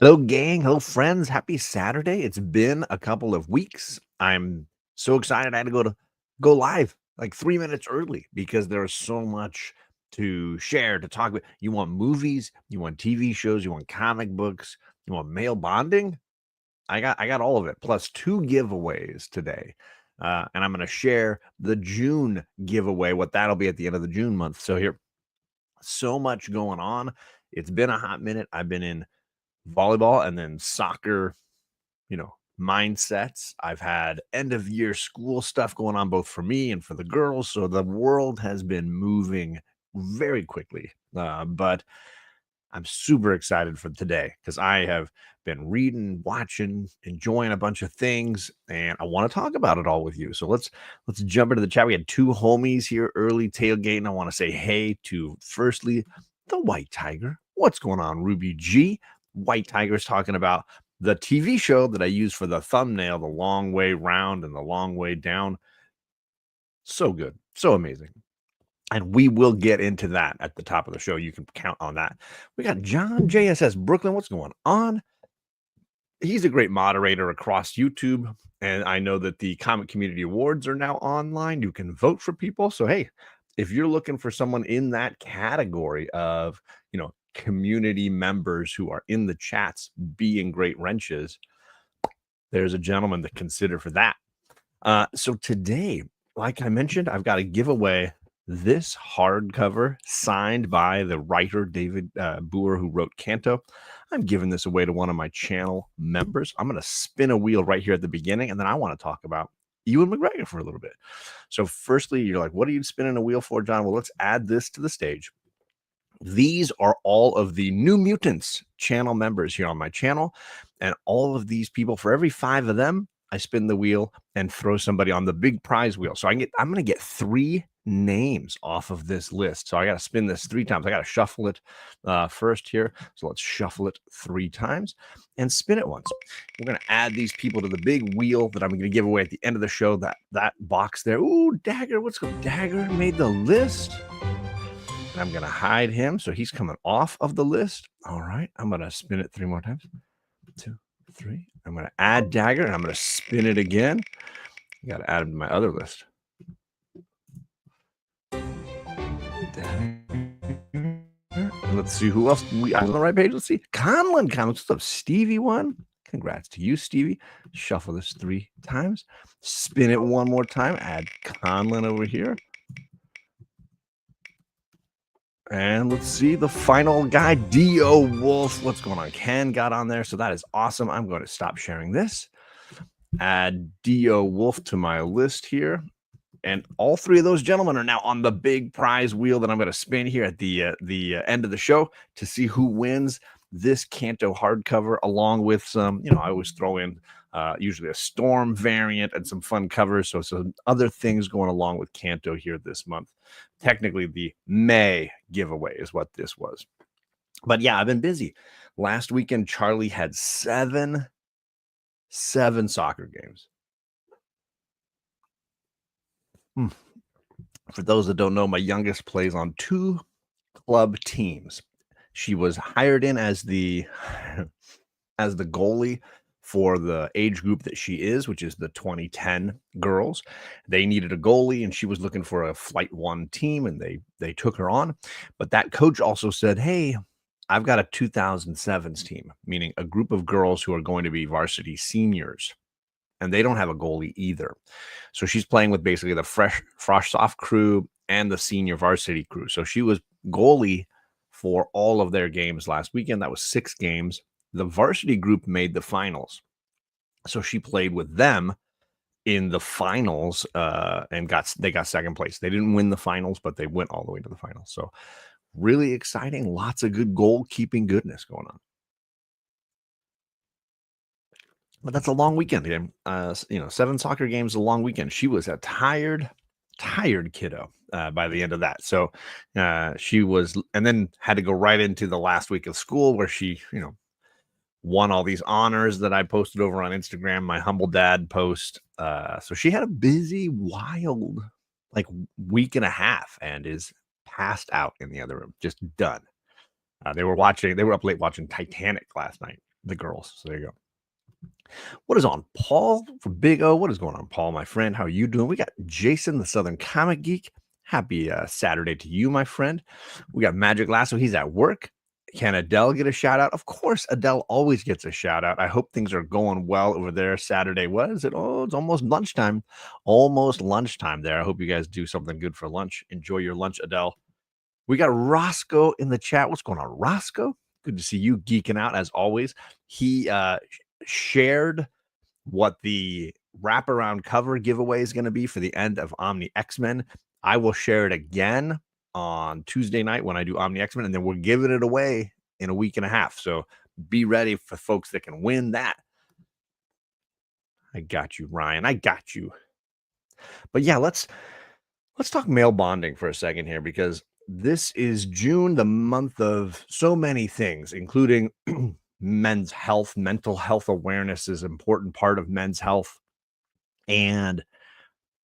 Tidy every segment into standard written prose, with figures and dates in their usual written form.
Hello, gang. Hello, friends. Happy Saturday. It's been a couple of weeks. I'm so excited. I had to go live like 3 minutes early because there's so much to share, to talk about. You want movies, you want TV shows, you want comic books, you want male bonding. I got all of it, plus two giveaways today. And I'm gonna share the June giveaway, what that'll be at the end of the June month. So here, so much going on. It's been a hot minute. I've been in volleyball and then soccer, mindsets. I've had end of year school stuff going on both for me and for the girls. So the world has been moving very quickly. But I'm super excited for today because I have been reading, watching, enjoying a bunch of things, and I want to talk about it all with you. So let's jump into the chat. We had two homies here early tailgating. I want to say hey to firstly the White Tiger. What's going on, Ruby G? White Tiger's talking about the TV show that I use for the thumbnail, The Long Way Round and The Long Way Down. So good, so amazing. And we will get into that at the top of the show. You can count on that. We got John JSS Brooklyn. What's going on? He's a great moderator across YouTube. And I know that the Comic Community Awards are now online. You can vote for people. So, hey, if you're looking for someone in that category of, community members who are in the chats being great wrenches, there's a gentleman to consider for that. So today, like I mentioned, I've got to give away this hardcover signed by the writer David Boer, who wrote Canto. I'm giving this away to one of my channel members. I'm going to spin a wheel right here at the beginning, and then I want to talk about Ewan McGregor for a little bit. So firstly, you're like, what are you spinning a wheel for, John? Well, let's add this to the stage. These are all of the New Mutants channel members here on my channel. And all of these people, for every 5 of them, I spin the wheel and throw somebody on the big prize wheel. So I'm going to get 3 names off of this list. So I got to spin this 3 times. I got to shuffle it first here. So let's shuffle it 3 times and spin it once. We're going to add these people to the big wheel that I'm going to give away at the end of the show. That box there. Ooh, Dagger. What's going on? Dagger made the list. And I'm going to hide him. So he's coming off of the list. All right. I'm going to spin it 3 more times. 2, 3. I'm going to add Dagger, and I'm going to spin it again. I got to add him to my other list. And let's see who else we are on the right page. Let's see. Conlon. What's up? Stevie won. Congrats to you, Stevie. Shuffle this 3 times. Spin it 1 more time. Add Conlon over here. And let's see the final guy, D.O. Wolf. What's going on? Ken got on there, so that is awesome. I'm going to stop sharing this. Add D.O. Wolf to my list here. And all 3 of those gentlemen are now on the big prize wheel that I'm going to spin here at the end of the show to see who wins this Canto hardcover, along with some, I always throw in usually a Storm variant and some fun covers. So some other things going along with Canto here this month. Technically, the May giveaway is what this was. But yeah, I've been busy. Last weekend, Charlie had 7 soccer games. For those that don't know, my youngest plays on 2 club teams. She was hired in as the goalie for the age group that she is, which is the 2010 girls. They needed a goalie, and she was looking for a Flight 1 team, and they took her on. But that coach also said, hey, I've got a 2007s team, meaning a group of girls who are going to be varsity seniors, and they don't have a goalie either. So she's playing with basically the Frosh Soft crew and the senior varsity crew. So she was goalie for all of their games last weekend. That was 6 games. The varsity group made the finals. So she played with them in the finals and they got second place. They didn't win the finals, but they went all the way to the finals. So really exciting. Lots of good goalkeeping goodness going on. But that's a long weekend game. 7 soccer games, a long weekend. She was a tired kiddo by the end of that. So she was, and then had to go right into the last week of school where she, won all these honors that I posted over on Instagram, my humble dad post. So she had a busy, wild, week and a half, and is passed out in the other room, just done. They were up late watching Titanic last night. the girls. So there you go. What is on, Paul from Big O? What is going on, Paul, my friend? How are you doing? We got Jason, the Southern Comic Geek. Happy Saturday to you, my friend. We got Magic Lasso. He's at work. Can Adele get a shout out? Of course, Adele always gets a shout out. I hope things are going well over there. Saturday, what is it? Oh, it's almost lunchtime. Almost lunchtime there. I hope you guys do something good for lunch. Enjoy your lunch, Adele. We got Roscoe in the chat. What's going on, Roscoe? Good to see you geeking out as always. He shared what the wraparound cover giveaway is going to be for the end of Omni X-Men. I will share it again on Tuesday night when I do Omni X-Men, and then we're giving it away in a week and a half. So be ready for folks that can win that. I got you, Ryan. I got you. But yeah, let's talk male bonding for a second here, because this is June, the month of so many things, including men's health. Mental health awareness is an important part of men's health. And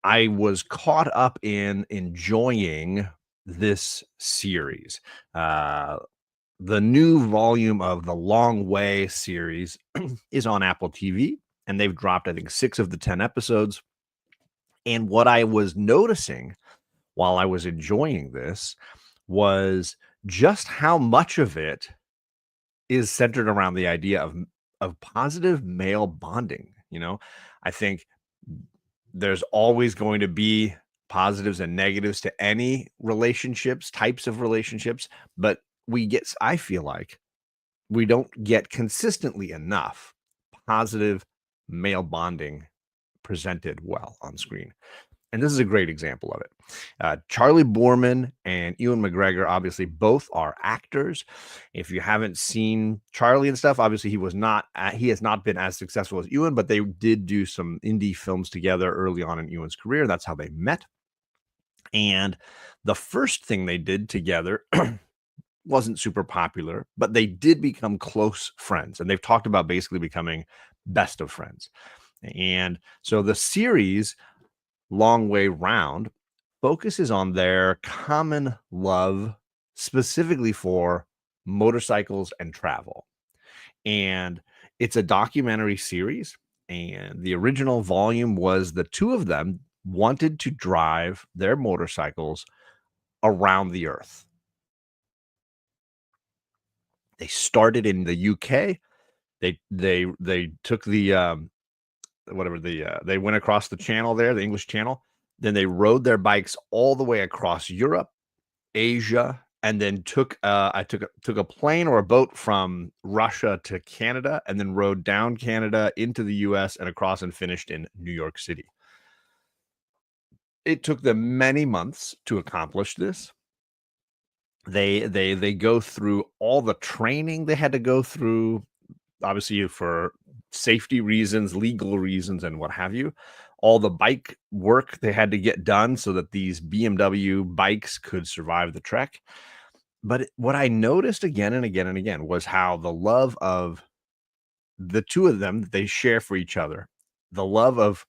I was caught up in enjoying this series. The new volume of the Long Way series is on Apple TV, and they've dropped, I think, 6 of the 10 episodes. And what I was noticing while I was enjoying this was just how much of it is centered around the idea of positive male bonding. I think there's always going to be positives and negatives to any relationships, types of relationships, but I feel like we don't get consistently enough positive male bonding presented well on screen. And this is a great example of it. Charlie Boorman and Ewan McGregor, obviously, both are actors. If you haven't seen Charlie and stuff, obviously he has not been as successful as Ewan, but they did do some indie films together early on in Ewan's career. That's how they met. And the first thing they did together wasn't super popular, but they did become close friends. And they've talked about basically becoming best of friends. And so the series Long Way Round focuses on their common love, specifically for motorcycles and travel. And it's a documentary series. And the original volume was the two of them wanted to drive their motorcycles around the earth. They started in the UK. They took the they went across the channel there, the English Channel. Then they rode their bikes all the way across Europe, Asia, and then took a plane or a boat from Russia to Canada, and then rode down Canada into the US and across, and finished in New York City. It took them many months to accomplish this. They go through all the training they had to go through, obviously for safety reasons, legal reasons, and what have you. All the bike work they had to get done so that these BMW bikes could survive the trek. But what I noticed again and again and again was how the love of the two of them that they share for each other, the love of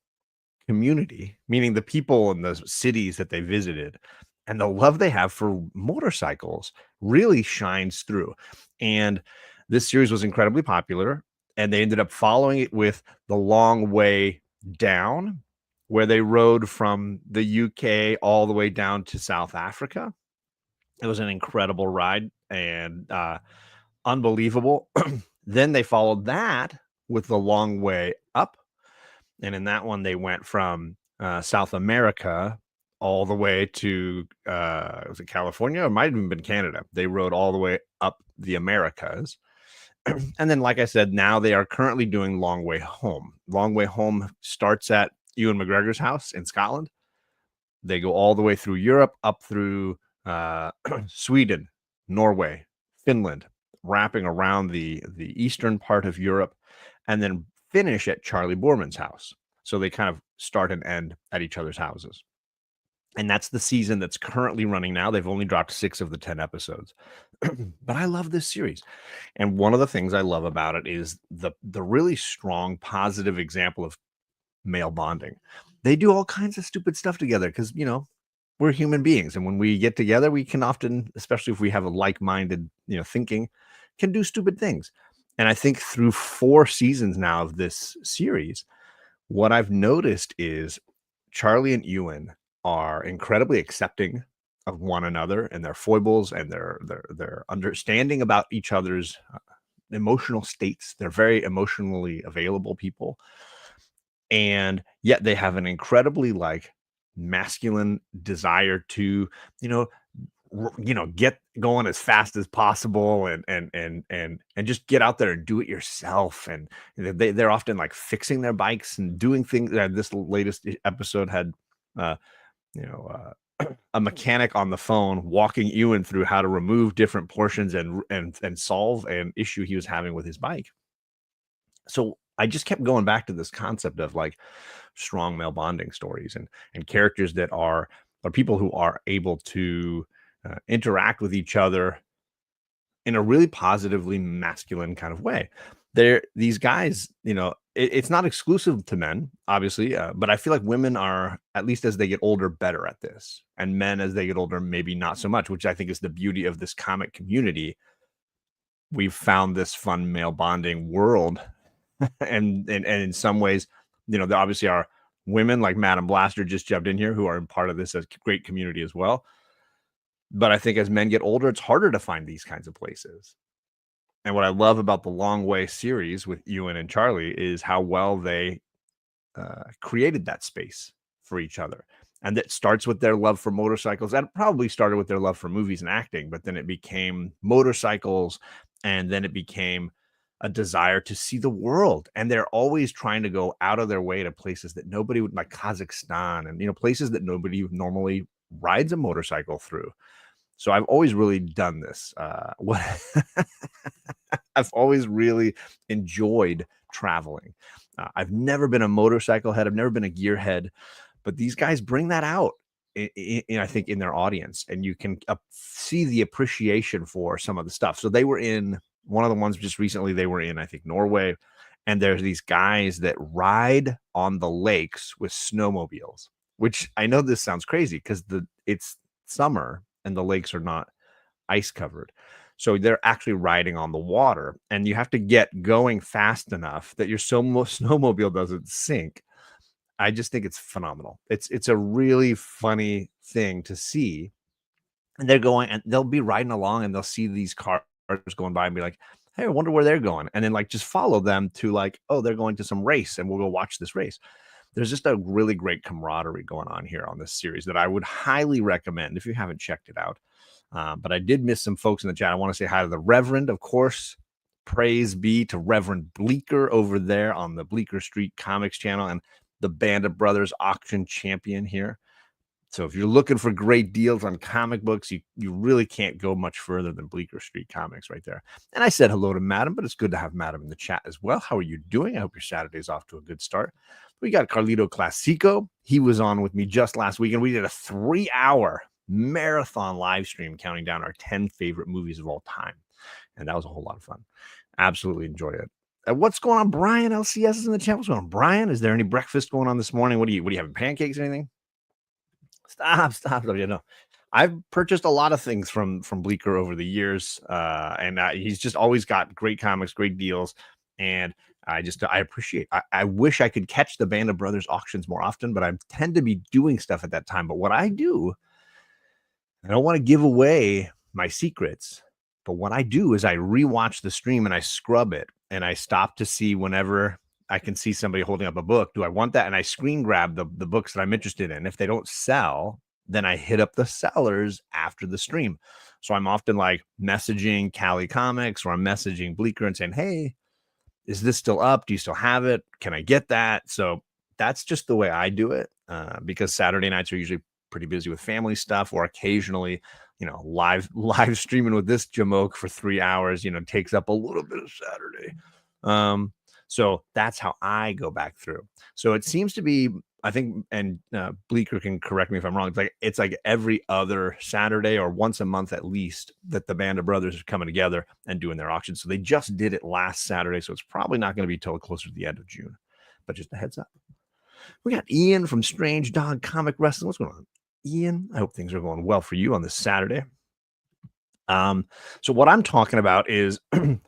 community, meaning the people in the cities that they visited, and the love they have for motorcycles really shines through. And this series was incredibly popular, and they ended up following it with The Long Way Down, where they rode from the UK all the way down to South Africa. It was an incredible ride and unbelievable. Then they followed that with The Long Way Up. And in that one, they went from South America all the way to, was it California? Or it might have even been Canada. They rode all the way up the Americas. And then, like I said, now they are currently doing Long Way Home. Long Way Home starts at Ewan McGregor's house in Scotland. They go all the way through Europe, up through Sweden, Norway, Finland, wrapping around the eastern part of Europe, and then finish at Charlie Boorman's house. So they kind of start and end at each other's houses. And that's the season that's currently running now. They've only dropped 6 of the 10 episodes. But I love this series. And one of the things I love about it is the really strong positive example of male bonding. They do all kinds of stupid stuff together because, we're human beings. And when we get together, we can often, especially if we have a like-minded, thinking, can do stupid things. And I think through 4 seasons now of this series, what I've noticed is Charlie and Ewan are incredibly accepting of one another and their foibles and their understanding about each other's emotional states. They're very emotionally available people, and yet they have an incredibly like masculine desire to, you know, get going as fast as possible and just get out there and do it yourself. And they're often like fixing their bikes and doing things. This latest episode had uh, you know, a mechanic on the phone walking Ewan through how to remove different portions and solve an issue he was having with his bike. So I just kept going back to this concept of like strong male bonding stories and characters that are people who are able to interact with each other in a really positively masculine kind of way. They're these guys, it's not exclusive to men, obviously, but I feel like women are, at least as they get older, better at this, and men as they get older, maybe not so much. Which I think is the beauty of this comic community. We've found this fun male bonding world, and in some ways, there obviously are women like Madam Blaster just jumped in here who are part of this as great community as well. But I think as men get older, it's harder to find these kinds of places. And what I love about the Long Way series with Ewan and Charlie is how well they created that space for each other. And that starts with their love for motorcycles. That probably started with their love for movies and acting, but then it became motorcycles, and then it became a desire to see the world. And they're always trying to go out of their way to places that nobody would, like Kazakhstan, and places that nobody normally rides a motorcycle through. So I've always really done this. What I've always really enjoyed traveling. I've never been a motorcycle head. I've never been a gearhead, but these guys bring that out. I think in their audience, and you can see the appreciation for some of the stuff. So they were in one of the ones just recently. They were in, I think, Norway, and there's these guys that ride on the lakes with snowmobiles. Which I know this sounds crazy because it's summer and the lakes are not ice covered. So they're actually riding on the water, and you have to get going fast enough that your snowmobile doesn't sink. I just think it's phenomenal. It's a really funny thing to see. And they're going and they'll be riding along and they'll see these cars going by and be like, "Hey, I wonder where they're going." And then like just follow them to like, "Oh, they're going to some race and we'll go watch this race." There's just a really great camaraderie going on here on this series that I would highly recommend if you haven't checked it out. But I did miss some folks in the chat. I want to say hi to the Reverend, of course. Praise be to Reverend Bleecker over there on the Bleecker Street Comics channel, and the Band of Brothers auction champion here. So if you're looking for great deals on comic books, you really can't go much further than Bleecker Street Comics right there. And I said hello to Madam, but it's good to have Madam in the chat as well. How are you doing? I hope your Saturday's off to a good start. We got Carlito Classico. He was on with me just last week, and we did a 3-hour marathon live stream counting down our 10 favorite movies of all time. And that was a whole lot of fun. Absolutely enjoy it. What's going on? Brian LCS is in the chat. What's going on, Brian? Is there any breakfast going on this morning? What do you having? Pancakes or anything? Stop. Yeah, no. I've purchased a lot of things from Bleecker over the years, and he's just always got great comics, great deals, and I appreciate. I wish I could catch the Band of Brothers auctions more often, but I tend to be doing stuff at that time. But what I do, I don't want to give away my secrets, but what I do is I rewatch the stream and I scrub it, and I stop to see whenever I can see somebody holding up a book. Do I want that? And I screen grab the books that I'm interested in. If they don't sell, then I hit up the sellers after the stream. So I'm often like messaging Cali Comics, or I'm messaging Bleecker and saying, "Hey, is this still up? Do you still have it? Can I get that?" So that's just the way I do it, because Saturday nights are usually pretty busy with family stuff, or occasionally, live streaming with this jamoke for 3 hours, takes up a little bit of Saturday. So that's how I go back through. So it seems to be, I think, and Bleecker can correct me if I'm wrong. It's like every other Saturday or once a month at least that the Band of Brothers are coming together and doing their auction. So they just did it last Saturday, so it's probably not going to be till closer to the end of June. But just a heads up. We got Ian from Strange Dog Comic Wrestling. What's going on, Ian? I hope things are going well for you on this Saturday. Um, so what I'm talking about is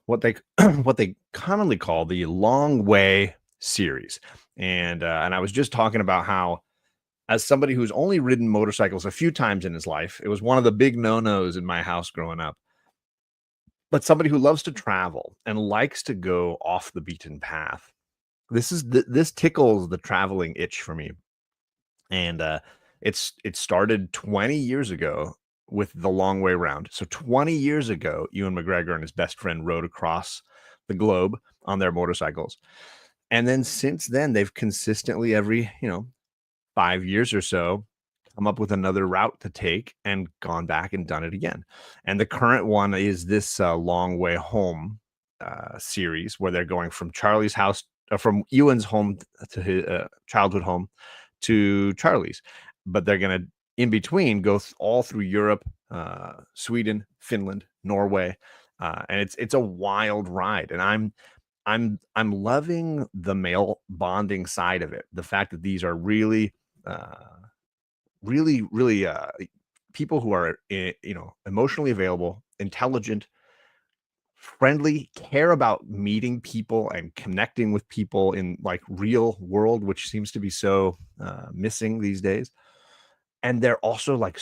what they what they commonly call the long way series. And I was just talking about how, as somebody who's only ridden motorcycles a few times in his life, it was one of the big no-nos in my house growing up. But somebody who loves to travel and likes to go off the beaten path. This tickles the traveling itch for me. And it started 20 years ago with the long way round. So 20 years ago, Ewan McGregor and his best friend rode across the globe on their motorcycles. And then since then, they've consistently every, 5 years or so come up with another route to take and gone back and done it again. And the current one is this long way home series where they're going from Charlie's house, from Ewan's home to his childhood home to Charlie's, but they're going to in between go all through Europe, Sweden, Finland, Norway, and it's a wild ride. And I'm loving the male bonding side of it. The fact that these are really, uh, really people who are emotionally available, intelligent, friendly, care about meeting people and connecting with people in like real world, which seems to be so missing these days. And they're also like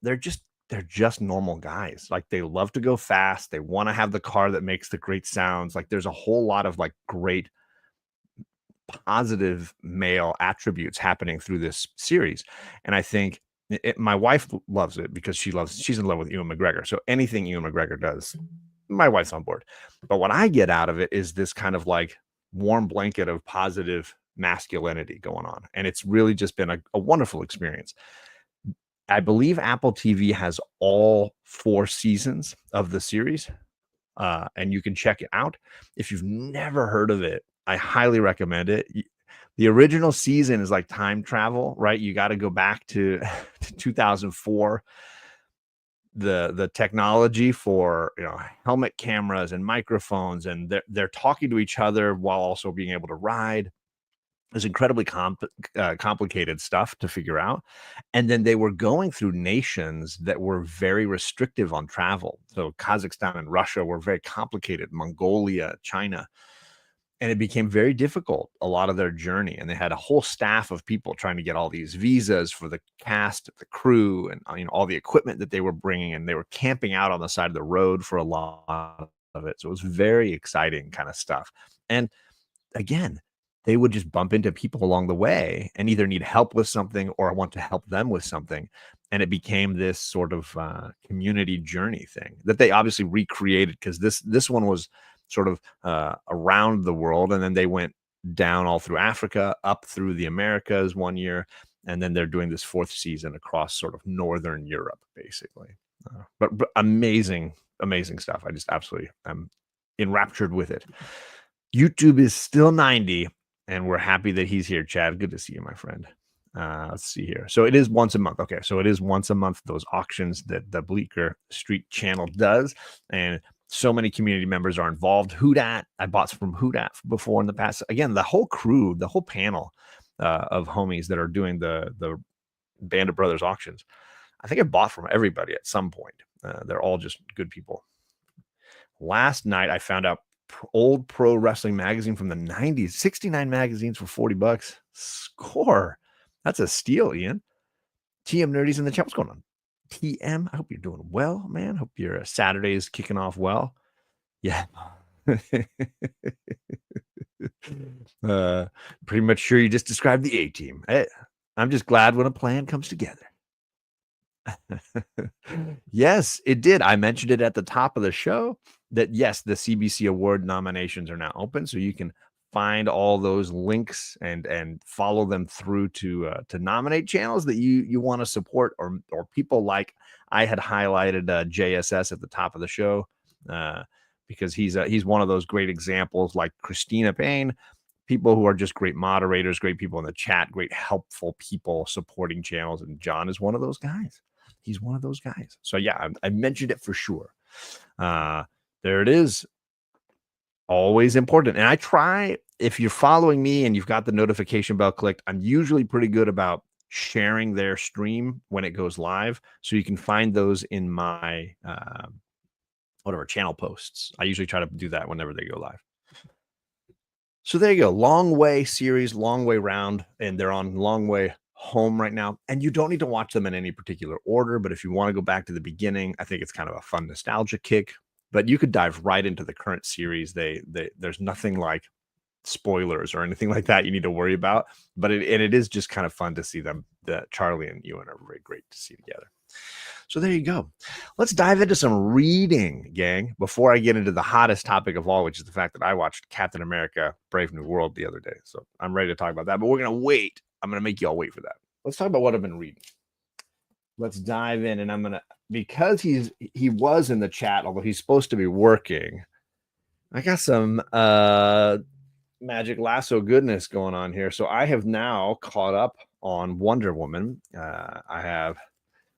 they're just normal guys. Like they love to go fast. They want to have the car that makes the great sounds. Like there's a whole lot of like great positive male attributes happening through this series. And I think my wife loves it because she's in love with Ewan McGregor. So anything Ewan McGregor does, my wife's on board. But what I get out of it is this kind of like warm blanket of positive masculinity going on. And it's really just been a wonderful experience. I believe Apple TV has all 4 seasons of the series, and you can check it out. If you've never heard of it, I highly recommend it. The original season is like time travel, right? You got to go back to, to 2004. The technology for helmet cameras and microphones, and they're talking to each other while also being able to ride. It's incredibly complicated stuff to figure out. And then they were going through nations that were very restrictive on travel. So Kazakhstan and Russia were very complicated, Mongolia, China. And it became very difficult, a lot of their journey. And they had a whole staff of people trying to get all these visas for the cast, the crew, and all the equipment that they were bringing. And they were camping out on the side of the road for a lot of it. So it was very exciting kind of stuff. And again, they would just bump into people along the way and either need help with something or want to help them with something. And it became this sort of community journey thing that they obviously recreated, because this one was sort of around the world, and then they went down all through Africa, up through the Americas one year, and then they're doing this 4th season across sort of Northern Europe, basically. But amazing, amazing stuff. I just absolutely am enraptured with it. YouTube is still 90, and we're happy that he's here, Chad. Good to see you, my friend. Let's see here. So it is once a month. Okay, so it is once a month, those auctions that the Bleecker Street channel does. And so many community members are involved. Hoodat, I bought from Hoodat before in the past. Again, the whole crew, the whole panel of homies that are doing the Bandit Brothers auctions. I think I bought from everybody at some point. They're all just good people. Last night, I found out old pro wrestling magazine from the 90s, 69 magazines for $40. Score. That's a steal, Ian. TM Nerdies in the chat. What's going on? TM, I hope you're doing well, man. Hope your Saturday is kicking off well. Yeah. Pretty much sure you just described the A team. I'm just glad when a plan comes together. Yes, it did. I mentioned it at the top of the show that yes, the CBC Award nominations are now open, so you can find all those links and follow them through to nominate channels that you want to support, or people like I had highlighted JSS at the top of the show because he's one of those great examples, like Christina Payne. People who are just great moderators, great people in the chat, great helpful people supporting channels, and John is one of those guys. He's one of those guys. So yeah, I mentioned it for sure. There it is. Always important. And I try, if you're following me and you've got the notification bell clicked, I'm usually pretty good about sharing their stream when it goes live. So you can find those in my whatever channel posts. I usually try to do that whenever they go live. So there you go. Long Way series, Long Way Round, and they're on Long Way Home right now. And you don't need to watch them in any particular order, but if you want to go back to the beginning, I think it's kind of a fun nostalgia kick. But you could dive right into the current series. There's nothing like spoilers or anything like that you need to worry about. But it is just kind of fun to see them. That Charlie and Ewan are very great to see together. So there you go. Let's dive into some reading, gang, before I get into the hottest topic of all, which is the fact that I watched Captain America Brave New World the other day. So I'm ready to talk about that, but we're going to wait. I'm going to make you all wait for that. Let's talk about what I've been reading. Let's dive in, and I'm going to, because he was in the chat, although he's supposed to be working, I got some Magic Lasso goodness going on here. So I have now caught up on Wonder Woman.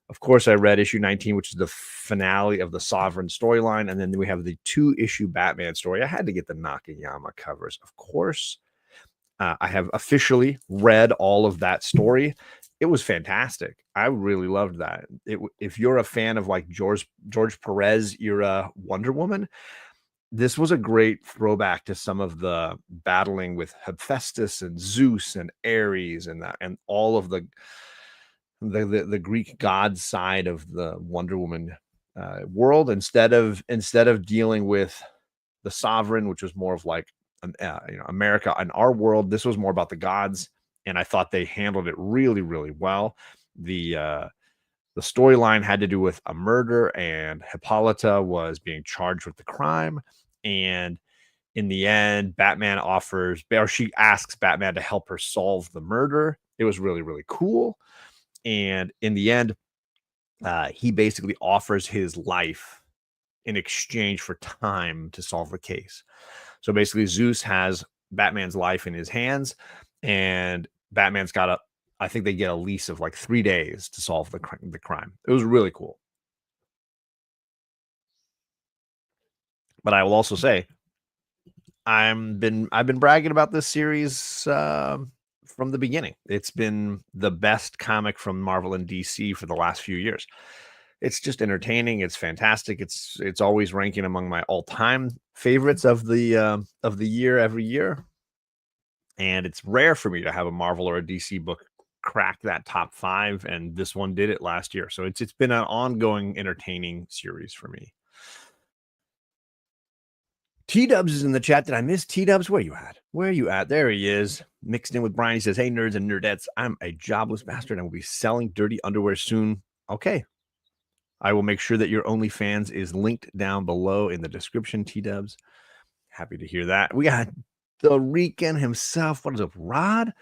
Of course, I read issue 19, which is the finale of the Sovereign storyline. And then we have the 2-issue Batman story. I had to get the Nakayama covers, of course. I have officially read all of that story. It was fantastic. I really loved that. If you're a fan of like George Perez era Wonder Woman, this was a great throwback to some of the battling with Hephaestus and Zeus and Ares and all of the Greek god side of the Wonder Woman world, instead of dealing with the Sovereign, which was more of like America and our world. This was more about the gods, and I thought they handled it really, really well. The storyline had to do with a murder, and Hippolyta was being charged with the crime. And in the end, she asks Batman to help her solve the murder. It was really, really cool. And in the end, he basically offers his life in exchange for time to solve the case. So basically, Zeus has Batman's life in his hands, and Batman's got I think they get a lease of like 3 days to solve the crime. It was really cool. But I will also say, I've been bragging about this series from the beginning. It's been the best comic from Marvel and DC for the last few years. It's just entertaining. It's fantastic. It's always ranking among my all-time favorites of the year every year. And it's rare for me to have a Marvel or a DC book crack that top 5, and this one did it last year. So it's been an ongoing entertaining series for me. T-Dubs is in the chat. Did I miss T-Dubs? Where are you at? There he is. Mixed in with Brian. He says, "Hey, nerds and nerdettes. I'm a jobless bastard and will be selling dirty underwear soon." Okay. I will make sure that your OnlyFans is linked down below in the description, T-Dubs. Happy to hear that. We got the Rican himself. What is up, Rod?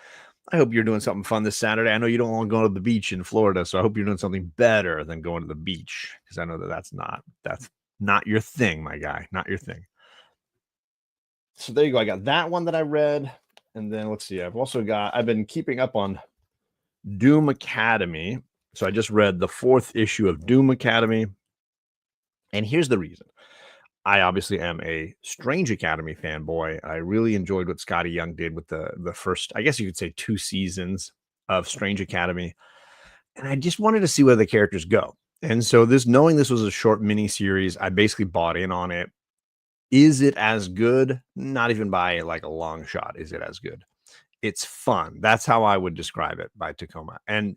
I hope you're doing something fun this Saturday. I know you don't want to go to the beach in Florida, so I hope you're doing something better than going to the beach, because I know that's not your thing, my guy. Not your thing. So there you go. I got that one that I read. And then let's see. I've been keeping up on Doom Academy. So I just read the 4th issue of Doom Academy. And here's the reason. I obviously am a Strange Academy fanboy. I really enjoyed what Scotty Young did with the first, I guess you could say, 2 seasons of Strange Academy. And I just wanted to see where the characters go. And so knowing this was a short mini series, I basically bought in on it. Is it as good? Not even by like a long shot is it as good. It's fun. That's how I would describe it by Tacoma. And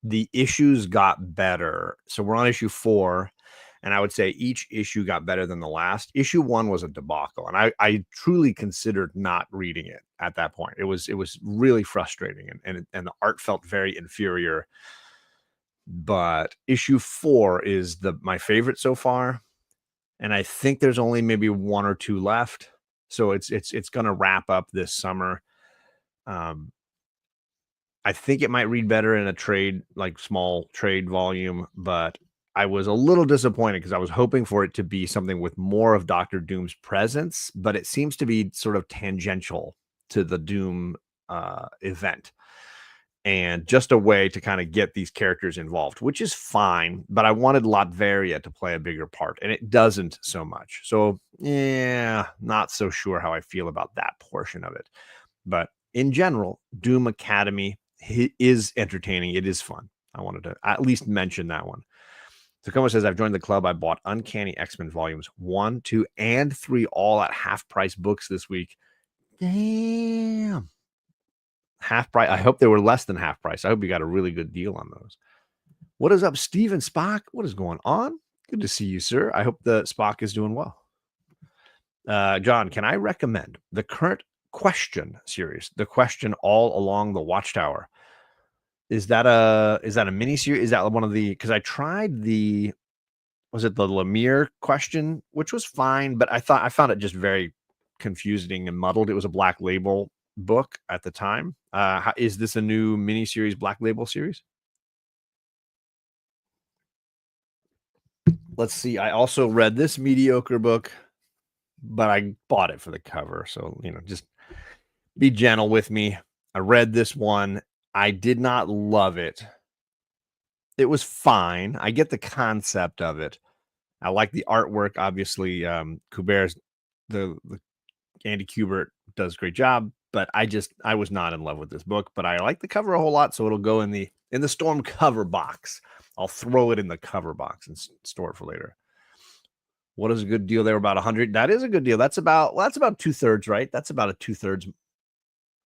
the issues got better. So we're on issue 4, and I would say each issue got better than the last. Issue 1 was a debacle, and I truly considered not reading it at that point. It was really frustrating, and the art felt very inferior. But issue 4 is my favorite so far. And I think there's only maybe 1 or 2 left. So it's going to wrap up this summer. I think it might read better in a trade, like small trade volume, but I was a little disappointed because I was hoping for it to be something with more of Dr. Doom's presence, but it seems to be sort of tangential to the Doom event. And just a way to kind of get these characters involved, which is fine. But I wanted Latveria to play a bigger part, and it doesn't so much. So, yeah, not so sure how I feel about that portion of it. But in general, Doom Academy is entertaining. It is fun. I wanted to at least mention that one. Tacoma says, I've joined the club. I bought Uncanny X-Men volumes 1, 2, and 3 all at half price books this week. Damn. Half price. I hope they were less than half price. I hope you got a really good deal on those. What is up, Steven Spock? What is going on? Good to see you, sir. I hope the Spock is doing well. John, can I recommend the current Question series? The Question all along the Watchtower. Is that a mini series? Is that one of the? Because I tried the. Was it the Lemire Question, which was fine, but I found it just very confusing and muddled. It was a Black Label book at the time. Is this a new miniseries Black Label series? Let's see. I also read this mediocre book, but I bought it for the cover. So, just be gentle with me. I read this one. I did not love it. It was fine. I get the concept of it. I like the artwork. Obviously, Kuber's the Andy Kubert does a great job, but I was not in love with this book, but I like the cover a whole lot, so it'll go in the Storm cover box. I'll throw it in the cover box and store it for later. What is a good deal there? About 100. That is a good deal. That's about 2/3, right? That's about a 2/3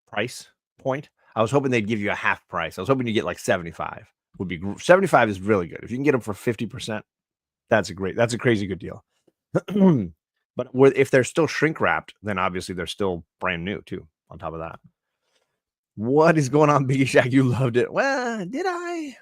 price point. I was hoping they'd give you a half price. I was hoping you get like 75. 75 is really good. If you can get them for 50%, that's a crazy good deal. But if they're still shrink wrapped, then obviously they're still brand new too. On top of that, what is going on, Biggie Shack? You loved it. Well, did I?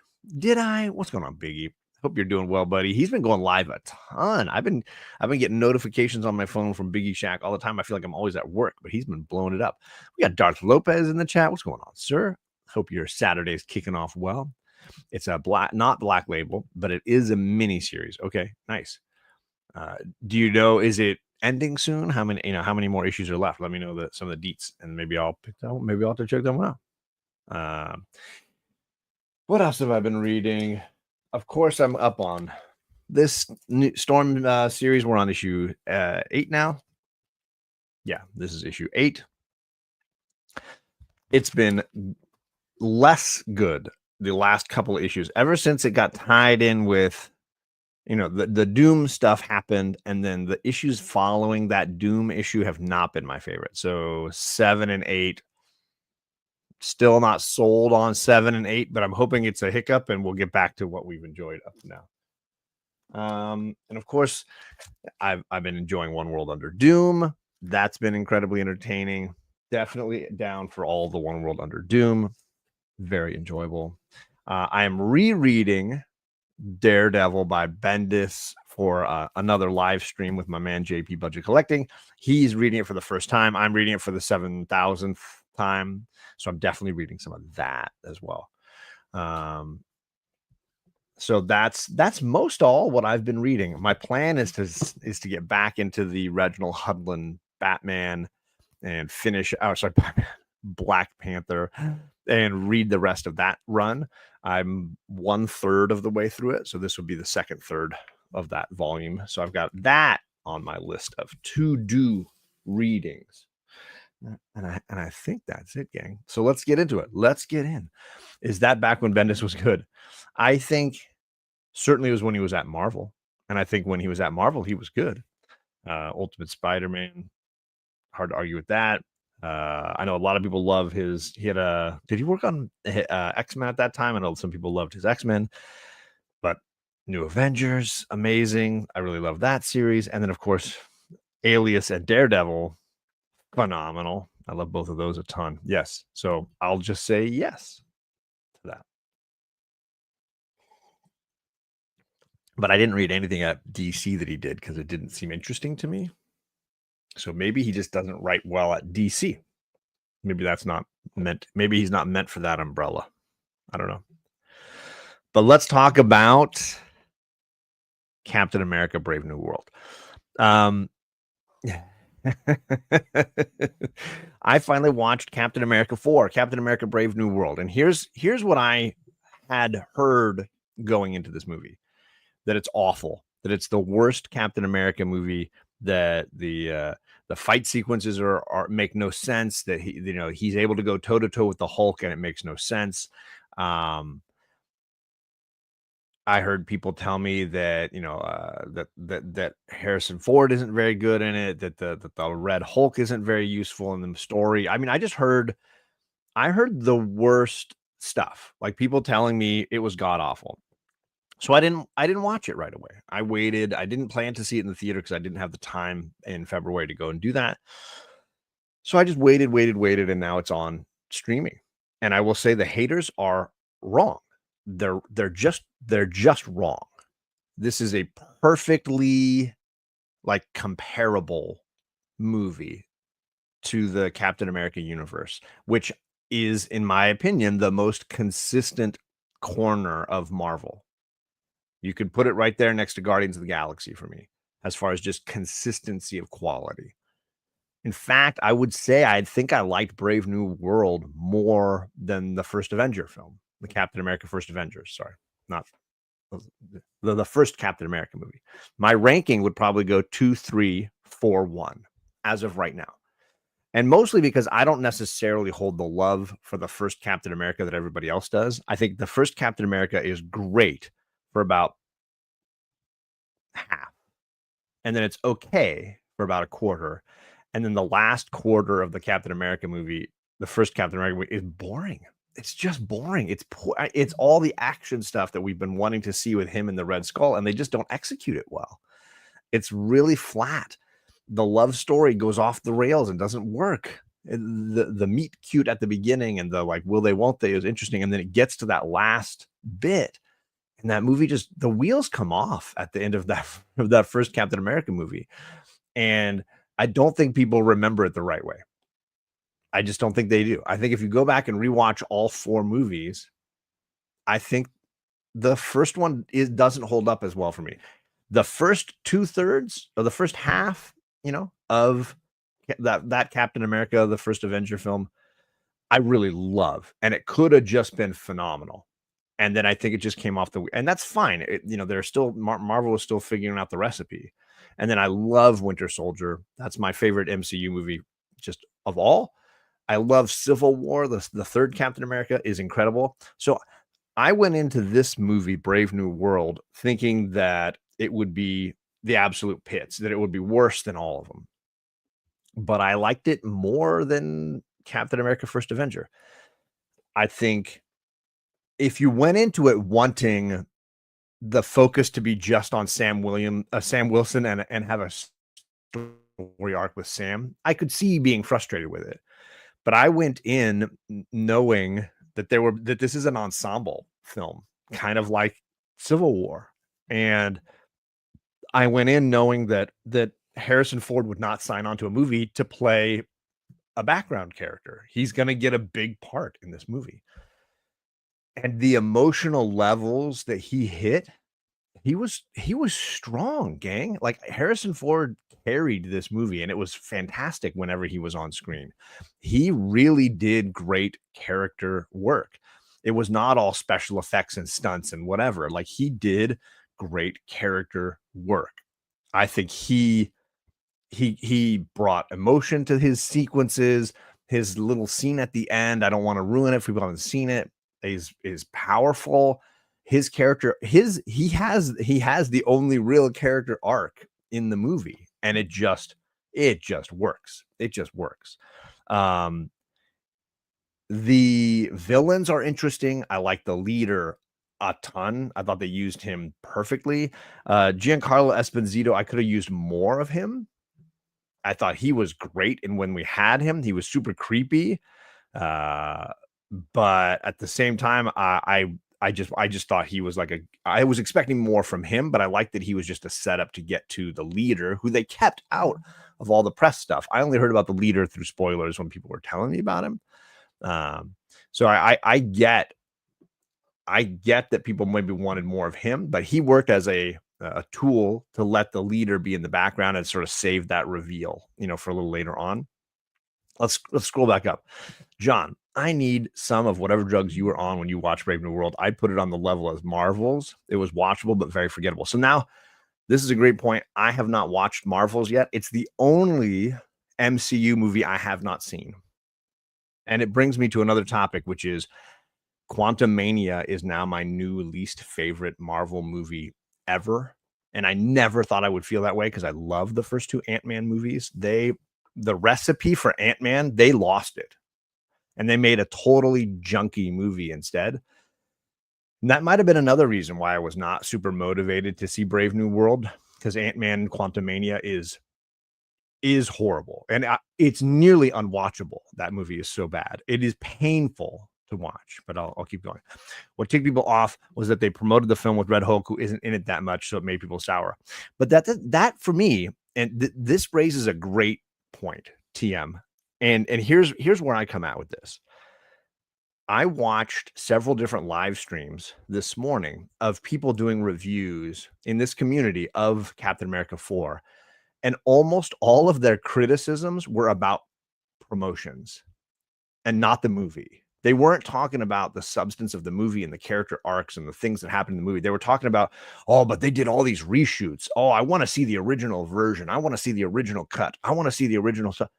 What's going on, Biggie? Hope you're doing well, buddy. He's been going live a ton. I've been getting notifications on my phone from Biggie Shack all the time. I feel like I'm always at work, but he's been blowing it up. We got Darth Lopez in the chat. What's going on, sir? Hope your Saturday's kicking off well. It's a not Black Label, but it is a mini series. Okay, nice. Do you know, is it ending soon? How many more issues are left? Let me know some of the deets, and maybe I'll pick that one. Maybe I'll have to check that one out. What else have I been reading? Of course, I'm up on this new Storm series. We're on issue 8 now. Yeah, this is issue 8. It's been less good the last couple of issues ever since it got tied in with the Doom stuff happened, and then the issues following that Doom issue have not been my favorite. So 7 and 8, still not sold on 7 and 8, but I'm hoping it's a hiccup and we'll get back to what we've enjoyed up to now. And of course, I've been enjoying One World Under Doom. That's been incredibly entertaining. Definitely down for all the One World Under Doom. Very enjoyable. I am rereading Daredevil by Bendis for another live stream with my man JP Budget Collecting. He's reading it for the first time. I'm reading it for the 7,000th time, so I'm definitely reading some of that as well. So that's most all what I've been reading. My plan is to get back into the Reginald Hudlin Batman and finish. Black Panther, and read the rest of that run. I'm 1/3 of the way through it, so this will be the second third of that volume. So I've got that on my list of to-do readings, and I think that's it, gang. So let's get into it. Let's get in. Is that back when Bendis was good? I think certainly it was when he was at Marvel, and I think when he was at Marvel, he was good. Ultimate Spider-Man, hard to argue with that. I know a lot of people love did he work on X-Men at that time? I know some people loved his X-Men, but New Avengers, amazing. I really love that series. And then, of course, Alias and Daredevil, phenomenal. I love both of those a ton. Yes. So I'll just say yes to that. But I didn't read anything at DC that he did because it didn't seem interesting to me. So maybe he just doesn't write well at DC. Maybe that's not meant. Maybe he's not meant for that umbrella. I don't know. But let's talk about Captain America: Brave New World. I finally watched Captain America 4, Captain America: Brave New World, and here's what I had heard going into this movie: that it's awful, that it's the worst Captain America movie, that the fight sequences are make no sense, that he's able to go toe to toe with the Hulk and it makes no sense. I heard people tell me that, that Harrison Ford isn't very good in it, that the Red Hulk isn't very useful in the story. I mean, I heard the worst stuff, like people telling me it was god awful. So I didn't watch it right away. I waited. I didn't plan to see it in the theater because I didn't have the time in February to go and do that. So I just waited, and now it's on streaming. And I will say the haters are wrong. They're just wrong. This is a perfectly like comparable movie to the Captain America universe, which is, in my opinion, the most consistent corner of Marvel. You could put it right there next to Guardians of the Galaxy for me, as far as just consistency of quality. In fact, I would say I think I liked Brave New World more than the first Avenger film, the Captain America First Avengers. Sorry, not the first Captain America movie. My ranking would probably go 2, 3, 4, 1 as of right now. And mostly because I don't necessarily hold the love for the first Captain America that everybody else does. I think the first Captain America is great for about half, and then it's okay for about a quarter. And then the last quarter of the Captain America movie, the first Captain America movie, is boring. It's just boring. It's poor. It's all the action stuff that we've been wanting to see with him in the Red Skull, and they just don't execute it well. It's really flat. The love story goes off the rails and doesn't work. The meet cute at the beginning and the like will they won't they is interesting, and then it gets to that last bit, and that movie just the wheels come off at the end of that first Captain America movie, and I don't think people remember it the right way. I just don't think they do. I think if you go back and rewatch all four movies, I think the first one doesn't hold up as well for me. The first 2/3 or the first half, of that Captain America, the first Avenger film, I really love, and it could have just been phenomenal. And then I think it just came off and that's fine. They're still Marvel is still figuring out the recipe. And then I love Winter Soldier. That's my favorite MCU movie, just of all. I love Civil War. The third Captain America is incredible. So I went into this movie, Brave New World, thinking that it would be the absolute pits, that it would be worse than all of them. But I liked it more than Captain America First Avenger. I think if you went into it wanting the focus to be just on Sam Wilson, and have a story arc with Sam, I could see being frustrated with it. But I went in knowing that this is an ensemble film, kind of like Civil War. And I went in knowing that Harrison Ford would not sign on to a movie to play a background character. He's going to get a big part in this movie. And the emotional levels that he hit, he was strong, gang. Like Harrison Ford carried this movie, and it was fantastic whenever he was on screen. He really did great character work. It was not all special effects and stunts and whatever. Like he did great character work. I think he brought emotion to his sequences. His little scene at the end, I don't want to ruin it if people haven't seen it, is powerful. His character, he has the only real character arc in the movie, and it just works. It just works. The villains are interesting. I like the leader a ton. I thought they used him perfectly. Giancarlo Esposito, I could have used more of him. I thought he was great, and when we had him, he was super creepy. But at the same time, I just thought he was I was expecting more from him, but I liked that he was just a setup to get to the leader, who they kept out of all the press stuff. I only heard about the leader through spoilers when people were telling me about him. So I get that people maybe wanted more of him, but he worked as a tool to let the leader be in the background and sort of save that reveal, for a little later on. Let's scroll back up. John, I need some of whatever drugs you were on when you watched Brave New World. I'd put it on the level as Marvel's. It was watchable, but very forgettable. So now this is a great point. I have not watched Marvel's yet. It's the only MCU movie I have not seen. And it brings me to another topic, which is Quantumania is now my new least favorite Marvel movie ever, and I never thought I would feel that way because I love the first 2 Ant-Man movies. The recipe for Ant-Man, they lost it, and they made a totally junky movie instead. And that might have been another reason why I was not super motivated to see Brave New World, because Ant-Man Quantumania is horrible, and it's nearly unwatchable. That movie is so bad. It is painful to watch, but I'll keep going. What ticked people off was that they promoted the film with Red Hulk, who isn't in it that much, so it made people sour. But that for me, and this raises a great point, TM. And here's where I come out with this. I watched several different live streams this morning of people doing reviews in this community of Captain America 4, and almost all of their criticisms were about promotions and not the movie. They weren't talking about the substance of the movie and the character arcs and the things that happened in the movie. They were talking about, oh, but they did all these reshoots. Oh, I want to see the original version. I want to see the original cut. I want to see the original stuff.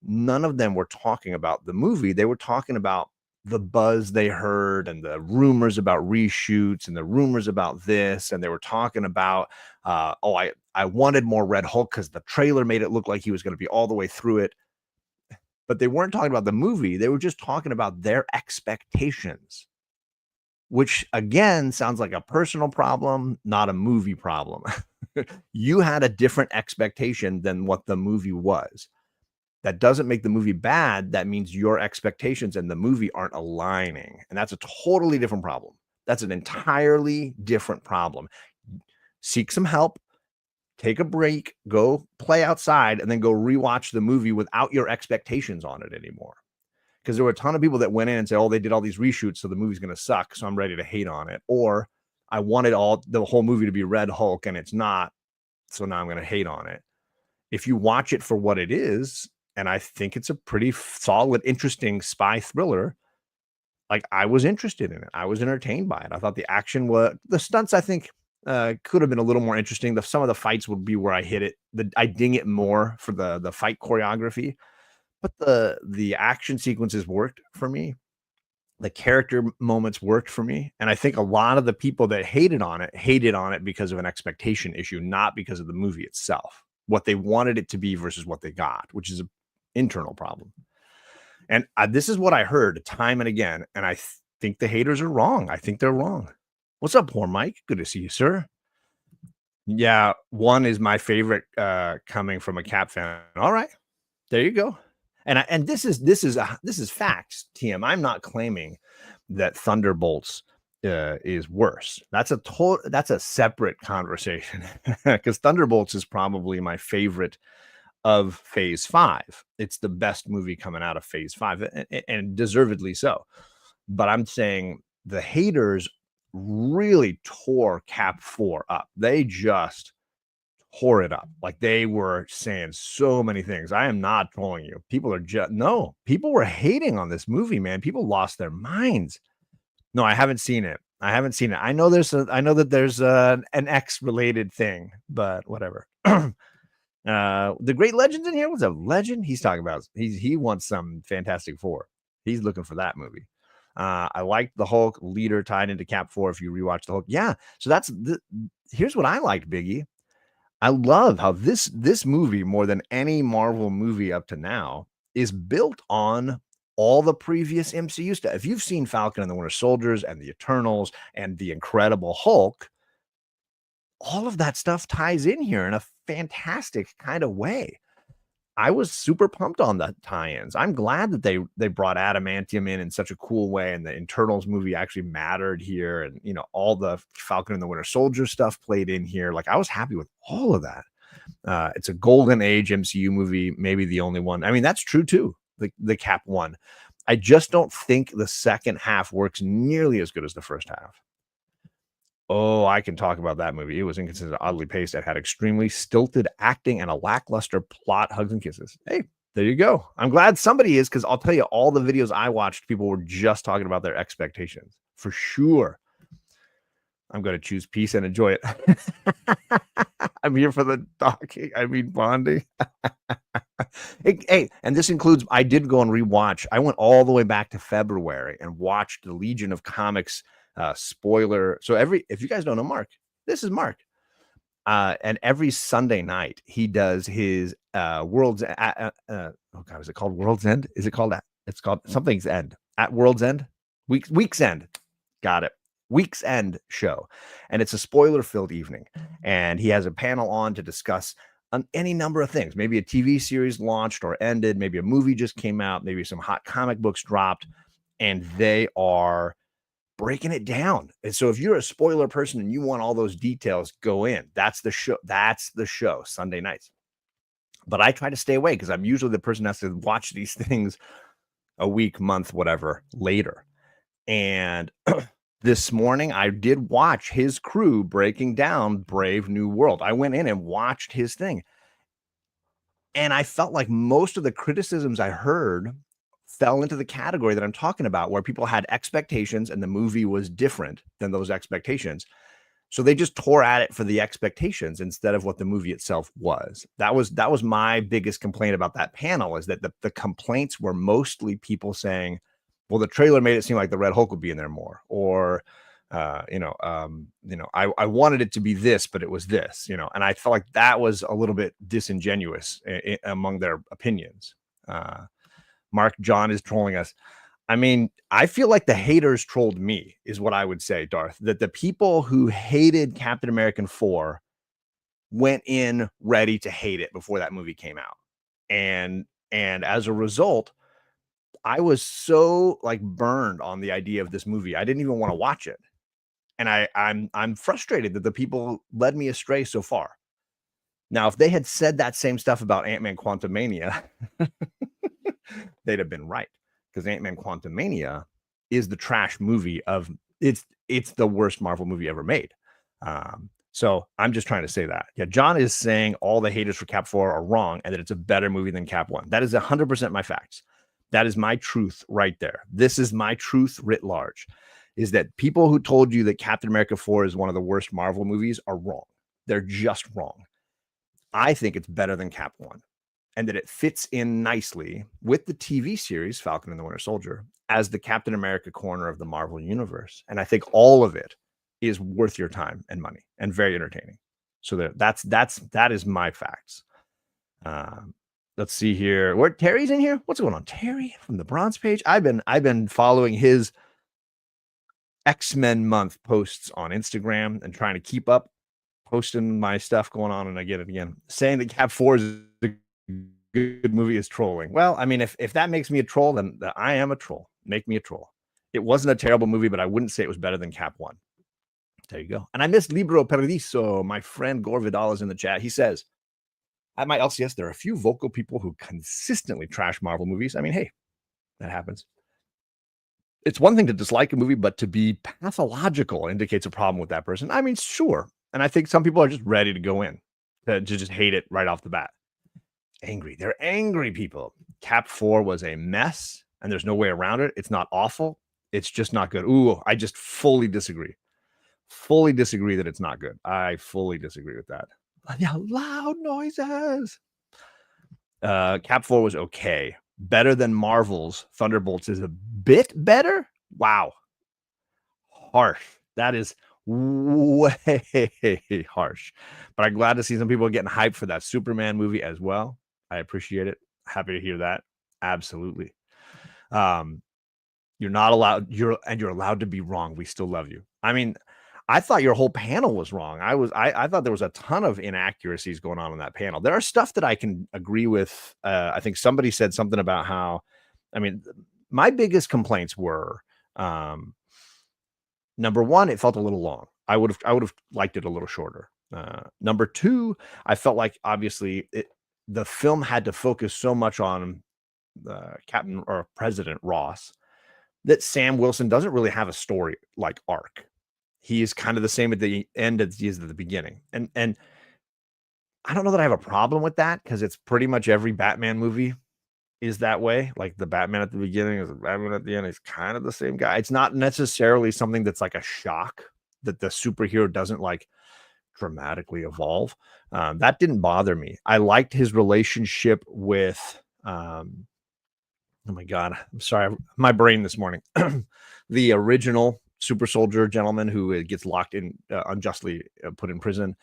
None of them were talking about the movie. They were talking about the buzz they heard and the rumors about reshoots and the rumors about this. And they were talking about, I wanted more Red Hulk because the trailer made it look like he was going to be all the way through it. But they weren't talking about the movie. They were just talking about their expectations, which again sounds like a personal problem, not a movie problem. You had a different expectation than what the movie was. That doesn't make the movie bad. That means your expectations and the movie aren't aligning. And that's a totally different problem. That's an entirely different problem. Seek some help. Take a break, go play outside, and then go rewatch the movie without your expectations on it anymore. Because there were a ton of people that went in and said, oh, they did all these reshoots, so the movie's going to suck, so I'm ready to hate on it. Or I wanted the whole movie to be Red Hulk, and it's not, so now I'm going to hate on it. If you watch it for what it is, and I think it's a pretty solid, interesting spy thriller, like I was interested in it. I was entertained by it. I thought the action the stunts, I think, could have been a little more interesting. Some of the fights would be where I hit it. I ding it more for the fight choreography, but the action sequences worked for me. The character moments worked for me, and I think a lot of the people that hated on it because of an expectation issue, not because of the movie itself, what they wanted it to be versus what they got, which is an internal problem. And this is what I heard time and again, and I think the haters are wrong. I think they're wrong. What's up, poor Mike? Good to see you, sir. Yeah, one is my favorite coming from a Cap fan. All right, there you go. And this is facts, TM. I'm not claiming that Thunderbolts is worse. That's a separate conversation because Thunderbolts is probably my favorite of Phase 5. It's the best movie coming out of Phase 5, and deservedly so. But I'm saying the haters really tore Cap 4 up. They just tore it up. Like they were saying so many things. I am not trolling you. People were hating on this movie, man. People lost their minds. No, I haven't seen it. I know that there's an X related thing, but whatever. The Great Legends in here was a legend. He's talking about he wants some Fantastic Four. He's looking for that movie. I liked the Hulk leader tied into Cap 4 if you rewatch the Hulk. Yeah. So here's what I liked, Biggie. I love how this movie, more than any Marvel movie up to now, is built on all the previous MCU stuff. If you've seen Falcon and the Winter Soldiers and the Eternals and the Incredible Hulk, all of that stuff ties in here in a fantastic kind of way. I was super pumped on the tie-ins. I'm glad that they brought adamantium in such a cool way, and the Internals movie actually mattered here, and all the Falcon and the Winter Soldier stuff played in here. Like I was happy with all of that. It's a golden age MCU movie, maybe the only one. I mean, that's true too. The Cap one. I just don't think the second half works nearly as good as the first half. Oh, I can talk about that movie. It was inconsistent, oddly paced. It had extremely stilted acting and a lackluster plot, hugs and kisses. Hey, there you go. I'm glad somebody is, because I'll tell you, all the videos I watched, people were just talking about their expectations for sure. I'm going to choose peace and enjoy it. I'm here for the talking. I mean, bonding. Hey, and this includes, I did go and rewatch. I went all the way back to February and watched the Legion of Comics spoiler. So if you guys don't know Mark, this is Mark. And every Sunday night he does his World's oh God, is it called World's End? Is it called that? It's called something's End at World's End. Week's End. Got it. Week's End show. And it's a spoiler-filled evening. And he has a panel on to discuss any number of things. Maybe a TV series launched or ended, maybe a movie just came out, maybe some hot comic books dropped, and they are breaking it down. And so if you're a spoiler person and you want all those details, go in. That's the show. That's the show, Sunday nights. But I try to stay away because I'm usually the person who has to watch these things a week, month, whatever, later. And this morning, I did watch his crew breaking down Brave New World. I went in and watched his thing. And I felt like most of the criticisms I heard fell into the category that I'm talking about, where people had expectations and the movie was different than those expectations. So they just tore at it for the expectations instead of what the movie itself was. That was my biggest complaint about that panel, is that the complaints were mostly people saying, well, the trailer made it seem like the Red Hulk would be in there more, or I wanted it to be this, but it was this, and I felt like that was a little bit disingenuous among their opinions. Mark John is trolling us. I mean, I feel like the haters trolled me, is what I would say, Darth, that the people who hated Captain America 4 went in ready to hate it before that movie came out. And as a result, I was so burned on the idea of this movie. I didn't even want to watch it. And I'm frustrated that the people led me astray so far. Now, if they had said that same stuff about Ant-Man Quantumania, they'd have been right, because Ant-Man Quantumania is the trash movie of it's the worst Marvel movie ever made. So I'm just trying to say that. Yeah, John is saying all the haters for Cap 4 are wrong and that it's a better movie than Cap 1. That is 100% my facts. That is my truth right there. This is my truth writ large, is that people who told you that Captain America 4 is one of the worst Marvel movies are wrong. They're just wrong. I think it's better than Cap 1, and that it fits in nicely with the TV series Falcon and the Winter Soldier as the Captain America corner of the Marvel universe. And I think all of it is worth your time and money and very entertaining. So that is my facts. Let's see here. Where Terry's in here? What's going on? Terry from the Bronze Page. I've been following his X-Men month posts on Instagram and trying to keep up, posting my stuff going on, and I get it again. Saying that Cap 4 is a good movie is trolling. Well, I mean, if that makes me a troll, then I am a troll. Make me a troll. It wasn't a terrible movie, but I wouldn't say it was better than Cap 1. There you go. And I missed Libro Perdiso. My friend Gore Vidal is in the chat. He says, at my LCS, there are a few vocal people who consistently trash Marvel movies. I mean, hey, that happens. It's one thing to dislike a movie, but to be pathological indicates a problem with that person. I mean, sure. And I think some people are just ready to go in to just hate it right off the bat. Angry. They're angry people. Cap 4 was a mess, and there's no way around it. It's not awful. It's just not good. Ooh, I just fully disagree. Fully disagree that it's not good. I fully disagree with that. Yeah, loud noises. Cap 4 was okay. Better than Marvel's Thunderbolts is a bit better. Wow. Harsh. That is way harsh. But I'm glad to see some people getting hyped for that Superman movie as well. I appreciate it. Happy to hear that. Absolutely. You're not allowed, you're allowed to be wrong. We still love you. I mean, I thought your whole panel was wrong. I thought there was a ton of inaccuracies going on in that panel. There are stuff that I can agree with. I think somebody said something about how, I mean, my biggest complaints were, number one, it felt a little long. I would have liked it a little shorter. Number two, I felt like obviously the film had to focus so much on Captain or President Ross that Sam Wilson doesn't really have a story like arc. He is kind of the same at the end as he is at the beginning. And I don't know that I have a problem with that, because it's pretty much every Batman movie is that way. Like the Batman at the beginning is the Batman at the end. He's kind of the same guy. It's not necessarily something that's like a shock that the superhero doesn't like dramatically evolve. That didn't bother me. I liked his relationship with oh my god, I'm sorry, my brain this morning. The original super soldier gentleman who gets locked in, unjustly put in prison.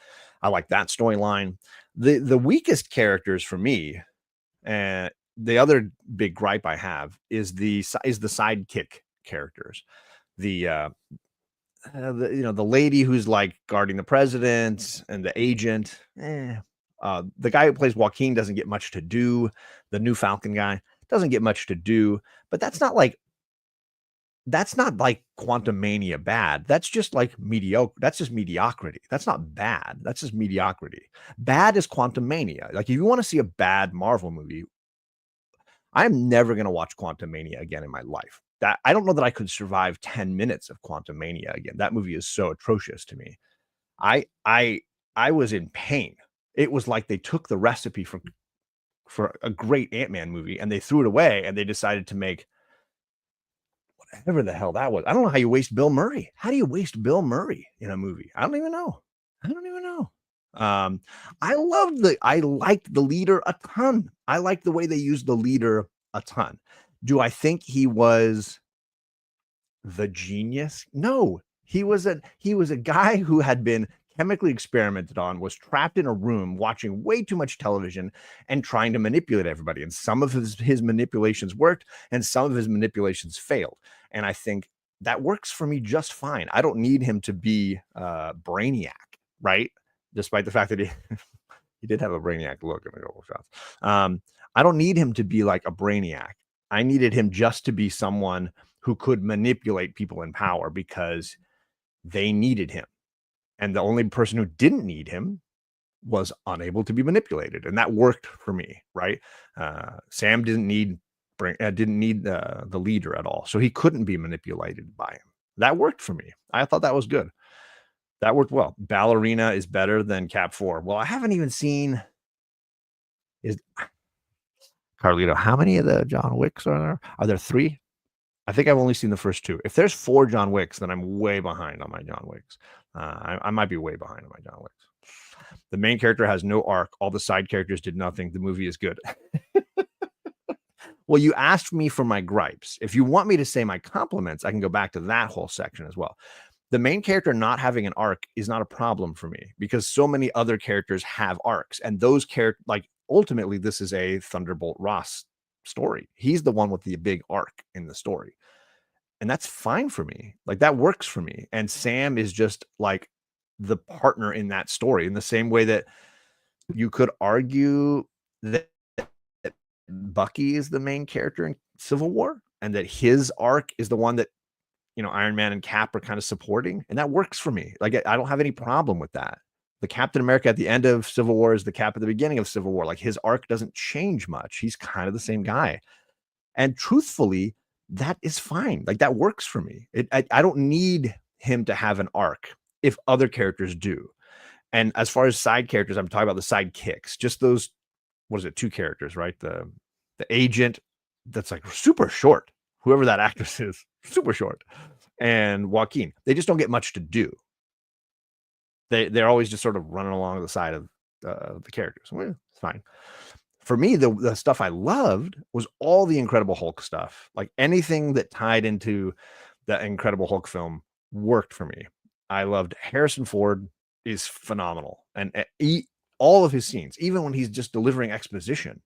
I like that storyline. The weakest characters for me, and the other big gripe I have is the sidekick characters. The lady who's like guarding the president and the agent. The guy who plays Joaquin doesn't get much to do. The new Falcon guy doesn't get much to do. But that's not like Quantum Mania bad. That's just like mediocre. That's just mediocrity. That's not bad. That's just mediocrity. Bad is Quantum Mania. Like if you want to see a bad Marvel movie, I'm never going to watch Quantum Mania again in my life. That I don't know that I could survive 10 minutes of Quantum Mania again. That movie is so atrocious to me. I I I was in pain. It was like they took the recipe for a great Ant-Man movie and they threw it away and they decided to make whatever the hell that was. I don't know how you waste Bill Murray. How do you waste Bill Murray in a movie? I don't even know. I don't even know. Um, I liked the leader a ton. I liked the way they used the leader a ton. Do I think he was the genius? No. He was a guy who had been chemically experimented on, was trapped in a room watching way too much television and trying to manipulate everybody. And some of his manipulations worked and some of his manipulations failed. And I think that works for me just fine. I don't need him to be Brainiac, right? Despite the fact that he did have a Brainiac look in a couple of shots. I don't need him to be like a Brainiac. I needed him just to be someone who could manipulate people in power because they needed him. And the only person who didn't need him was unable to be manipulated, and that worked for me, right? Sam didn't need the leader at all, so he couldn't be manipulated by him. That worked for me. I thought that was good. That worked well. Ballerina is better than Cap 4. Well, I haven't even seen is Carlito, how many of the John Wicks are there? Are there 3? I think I've only seen the first 2. If there's 4 John Wicks, then I'm way behind on my John Wicks. I might be way behind on my John Wicks. The main character has no arc. All the side characters did nothing. The movie is good. Well, you asked me for my gripes. If you want me to say my compliments, I can go back to that whole section as well. The main character not having an arc is not a problem for me because so many other characters have arcs, and those characters, like ultimately, this is a Thunderbolt Ross story. He's the one with the big arc in the story. And that's fine for me. Like that works for me. And Sam is just like the partner in that story in the same way that you could argue that Bucky is the main character in Civil War and that his arc is the one that, Iron Man and Cap are kind of supporting. And that works for me. Like I don't have any problem with that. The Captain America at the end of Civil War is the Cap at the beginning of Civil War. Like his arc doesn't change much. He's kind of the same guy. And truthfully, that is fine. Like that works for me. I don't need him to have an arc if other characters do. And as far as side characters, I'm talking about the sidekicks, just those, what is it, 2 characters, right? The agent that's like super short, whoever that actress is, super short, and Joaquin. They just don't get much to do. They're always just sort of running along the side of the characters. Well, it's fine. For me, the stuff I loved was all the Incredible Hulk stuff. Like anything that tied into the Incredible Hulk film worked for me. I loved Harrison Ford is phenomenal. And all of his scenes, even when he's just delivering exposition,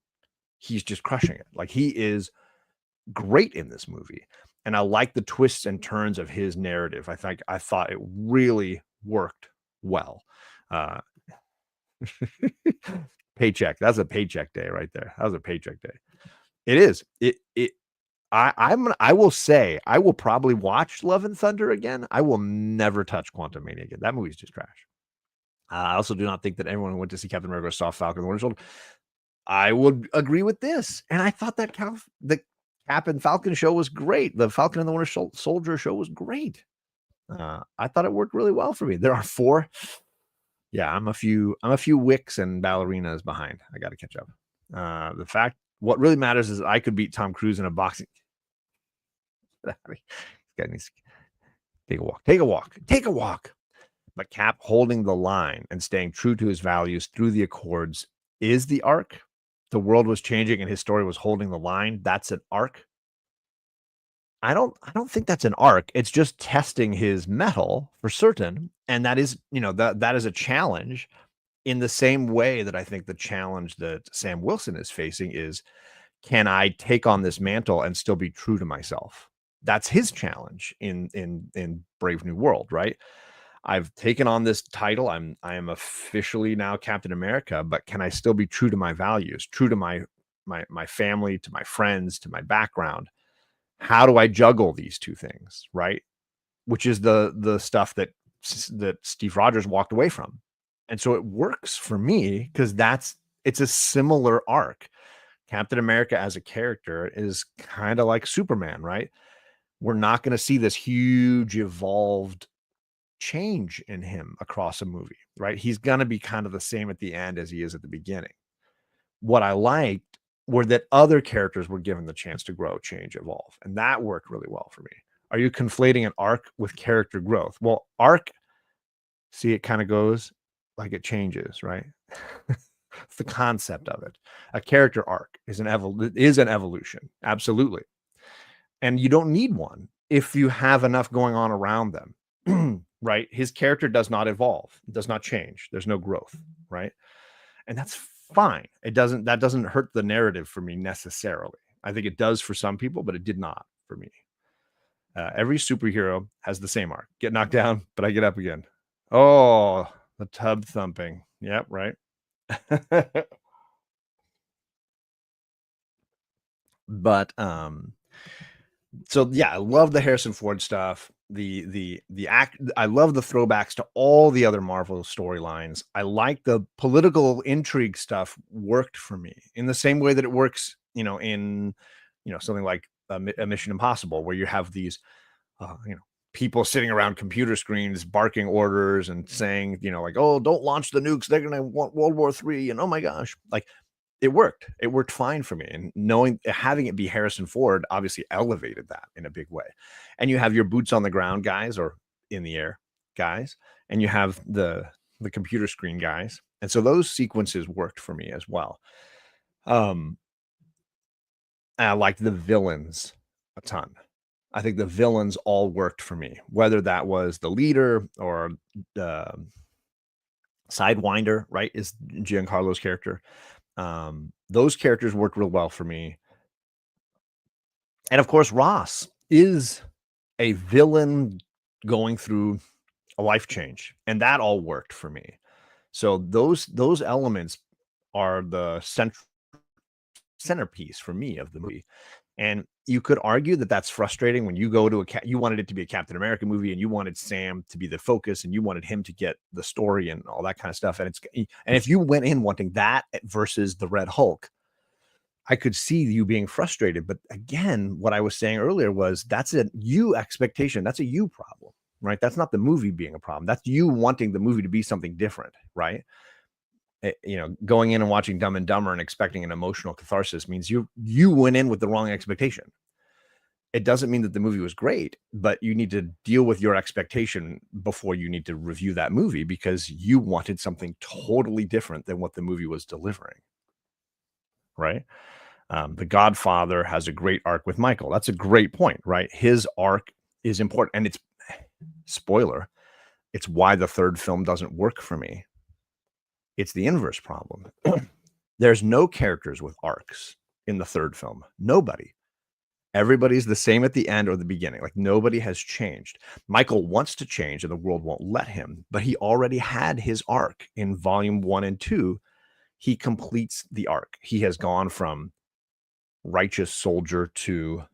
he's just crushing it. Like he is great in this movie. And I like the twists and turns of his narrative. I thought it really worked well. Paycheck. That's a paycheck day right there. That was a paycheck day. It is. I will say I will probably watch Love and Thunder again. I will never touch Quantum Mania again. That movie's just trash. I also do not think that everyone who went to see Captain America saw Falcon and the Winter Soldier. I would agree with this. And I thought that the Cap and Falcon show was great. The Falcon and the Winter Soldier show was great. I thought it worked really well for me. There are 4. Yeah, I'm a few Wicks and ballerinas behind. I got to catch up. What really matters is I could beat Tom Cruise in a boxing. Take a walk. Take a walk. Take a walk. But Cap holding the line and staying true to his values through the Accords is the arc. The world was changing and his story was holding the line. That's an arc. I don't think that's an arc. It's just testing his mettle for certain. And that is, that is a challenge in the same way that I think the challenge that Sam Wilson is facing is, can I take on this mantle and still be true to myself? That's his challenge in Brave New World, right? I've taken on this title. I am officially now Captain America, but can I still be true to my values, true to my family, to my friends, to my background? How do I juggle these two things, right? Which is the stuff that Steve Rogers walked away from. And so it works for me because it's a similar arc. Captain America as a character is kind of like Superman, right? We're not going to see this huge evolved change in him across a movie, right? He's going to be kind of the same at the end as he is at the beginning. What I liked were that other characters were given the chance to grow, change, evolve, and that worked really well for me. Are you conflating an arc with character growth? Well, arc, see, it kind of goes like it changes, right? It's the concept of it. A character arc is an evolution, absolutely. And you don't need one if you have enough going on around them. Right? His character does not evolve, does not change. There's no growth, right? And that's fine. That doesn't hurt the narrative for me necessarily. I think it does for some people, but it did not for me. Every superhero has the same arc. Get knocked down, but I get up again. Oh, the tub thumping. Yep, right. But so yeah, I love the Harrison Ford stuff. The act, I love the throwbacks to all the other Marvel storylines. I like the political intrigue stuff worked for me in the same way that it works, in something like a Mission Impossible, where you have these people sitting around computer screens barking orders and saying, like, oh, don't launch the nukes, they're gonna want World War III, and oh my gosh, like, it worked. It worked fine for me. And having it be Harrison Ford obviously elevated that in a big way. And you have your boots on the ground guys, or in the air guys, and you have the computer screen guys. And so those sequences worked for me as well. I liked the villains a ton. I think the villains all worked for me, whether that was the leader or the Sidewinder, right? Is Giancarlo's character. Those characters worked real well for me. And of course, Ross is a villain going through a life change, and that all worked for me. So those elements are the centerpiece for me of the movie. And you could argue that that's frustrating when you go to you wanted it to be a Captain America movie, and you wanted Sam to be the focus, and you wanted him to get the story and all that kind of stuff. And if you went in wanting that versus the Red Hulk, I could see you being frustrated. But again, what I was saying earlier was that's a you expectation. That's a you problem, right? That's not the movie being a problem. That's you wanting the movie to be something different, right? Going in and watching Dumb and Dumber and expecting an emotional catharsis means you went in with the wrong expectation. It doesn't mean that the movie was great, but you need to deal with your expectation before you need to review that movie, because you wanted something totally different than what the movie was delivering, right? The Godfather has a great arc with Michael. That's a great point, right? His arc is important, and it's spoiler. It's why the third film doesn't work for me. It's the inverse problem. There's no characters with arcs in the third film. Nobody. Everybody's the same at the end or the beginning. Like, nobody has changed. Michael wants to change and the world won't let him, but he already had his arc in volume 1 and 2. He completes the arc. He has gone from righteous soldier to,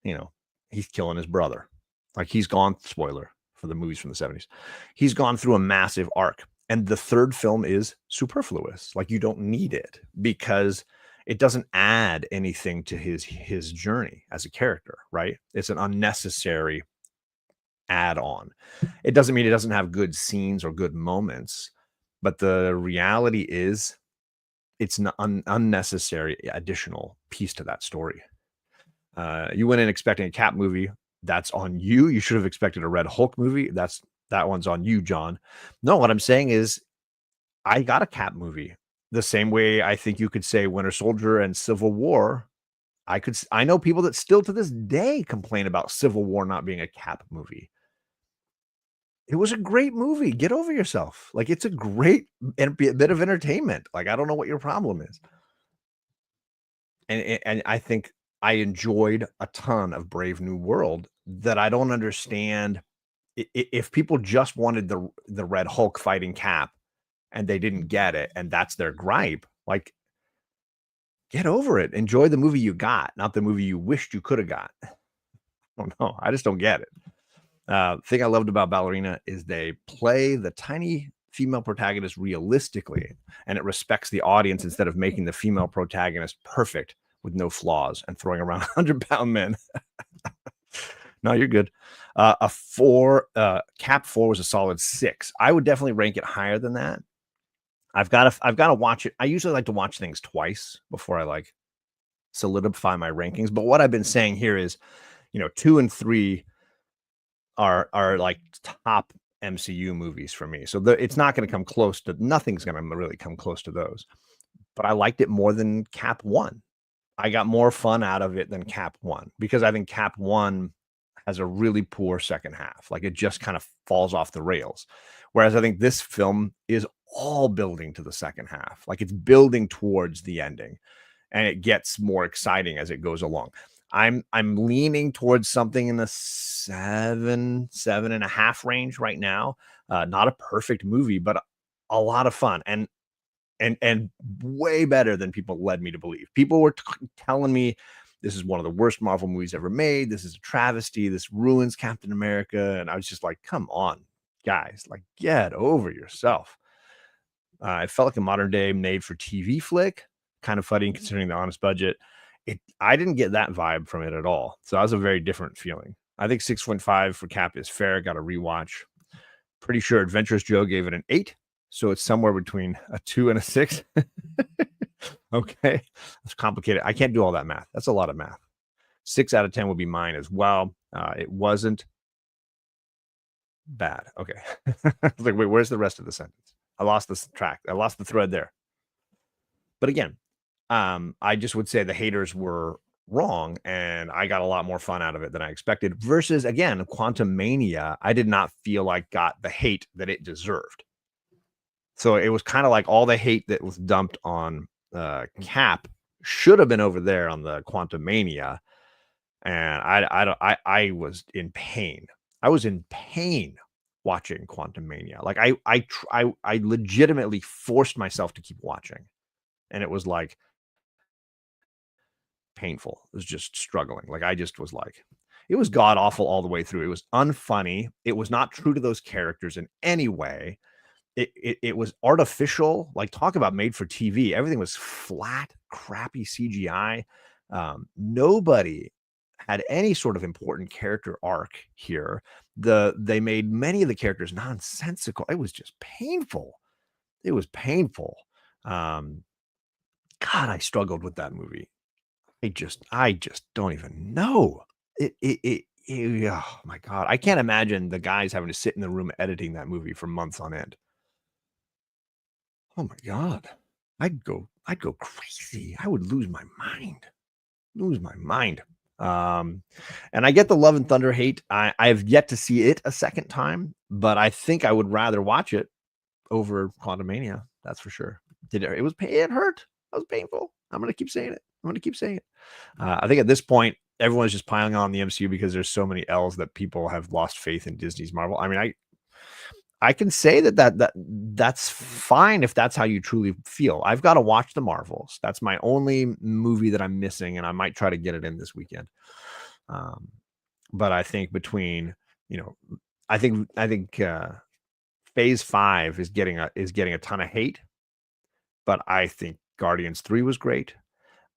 he's killing his brother. Like, he's gone, spoiler for the movies from the 70s. He's gone through a massive arc. And the third film is superfluous. Like, you don't need it because it doesn't add anything to his journey as a character, right? It's an unnecessary add-on. It doesn't mean it doesn't have good scenes or good moments, but the reality is it's an unnecessary additional piece to that story. You went in expecting a Cap movie. That's on you. You should have expected a Red Hulk movie. That's That one's on you, John. No, what I'm saying is I got a Cap movie. The same way I think you could say Winter Soldier and Civil War. I know people that still to this day complain about Civil War not being a Cap movie. It was a great movie. Get over yourself. Like, it's a great and a bit of entertainment. Like, I don't know what your problem is. And I think I enjoyed a ton of Brave New World that I don't understand if people just wanted the Red Hulk fighting Cap and they didn't get it, and that's their gripe, like, get over it. Enjoy the movie you got, not the movie you wished you coulda got. I don't know. I just don't get it. Thing I loved about Ballerina is they play the tiny female protagonist realistically, and it respects the audience instead of making the female protagonist perfect with no flaws and throwing around 100-pound men. No, you're good. A 4, Cap 4 was a solid 6. I would definitely rank it higher than that. I've gotta watch it. I usually like to watch things twice before I, like, solidify my rankings, but what I've been saying here is, 2 and 3 are, like, top MCU movies for me, so it's not gonna come close to nothing's gonna really come close to those, but I liked it more than Cap 1. I got more fun out of it than Cap 1 because I think Cap 1 has a really poor second half. Like, it just kind of falls off the rails. Whereas I think this film is all building to the second half. Like, it's building towards the ending and it gets more exciting as it goes along. I'm leaning towards something in the 7.5 range right now. Not a perfect movie, but a lot of fun and way better than people led me to believe. People were telling me this is one of the worst Marvel movies ever made. This is a travesty. This ruins Captain America. And I was just like, come on, guys, like, get over yourself. It felt like a modern day made for TV flick, kind of funny considering the honest budget. I didn't get that vibe from it at all. So that was a very different feeling. I think 6.5 for Cap is fair. Got to rewatch. Pretty sure Adventurous Joe gave it an 8. So it's somewhere between a 2 and a 6. Okay. That's complicated. I can't do all that math. That's a lot of math. 6 out of 10 would be mine as well. It wasn't bad. Okay. I was like, wait, where's the rest of the sentence? I lost the track. I lost the thread there. But again, I just would say the haters were wrong, and I got a lot more fun out of it than I expected. Versus, again, Quantum Mania, I did not feel like got the hate that it deserved. So it was kind of like all the hate that was dumped on Cap should have been over there on the Quantum Mania, and I was in pain. I was in pain watching Quantum Mania. Like I legitimately forced myself to keep watching, and it was like painful. It was just struggling. Like I just was like, it was god awful all the way through. It was unfunny. It was not true to those characters in any way. It was artificial. Like, talk about made for TV. Everything was flat, crappy CGI. Nobody had any sort of important character arc here. They made many of the characters nonsensical. It was just painful. It was painful. God, I struggled with that movie. I just don't even know. Oh my God. I can't imagine the guys having to sit in the room editing that movie for months on end. Oh my God. I'd go crazy. I would lose my mind. Lose my mind. And I get the Love and Thunder hate. I have yet to see it a second time, but I think I would rather watch it over Quantumania. That's for sure. It hurt. That was painful. I'm going to keep saying it. I think at this point, everyone's just piling on the MCU because there's so many L's that people have lost faith in Disney's Marvel. I mean, I can say that's fine if that's how you truly feel. I've got to watch the Marvels. That's my only movie that I'm missing, and I might try to get it in this weekend. But I think between, I think Phase 5 is getting a ton of hate, but I think Guardians 3 was great.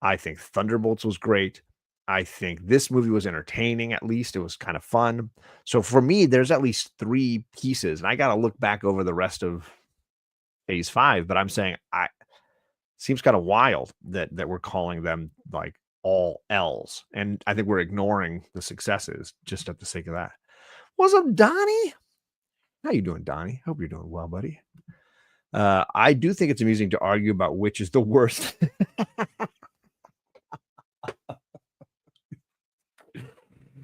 I think Thunderbolts was great. I think this movie was entertaining. At least it was kind of fun. So for me, there's at least 3 pieces, and I got to look back over the rest of Phase 5. But I'm saying, seems kind of wild that we're calling them like all L's, and I think we're ignoring the successes just at the sake of that. What's up, Donnie? How you doing, Donnie? Hope you're doing well, buddy. I do think it's amusing to argue about which is the worst.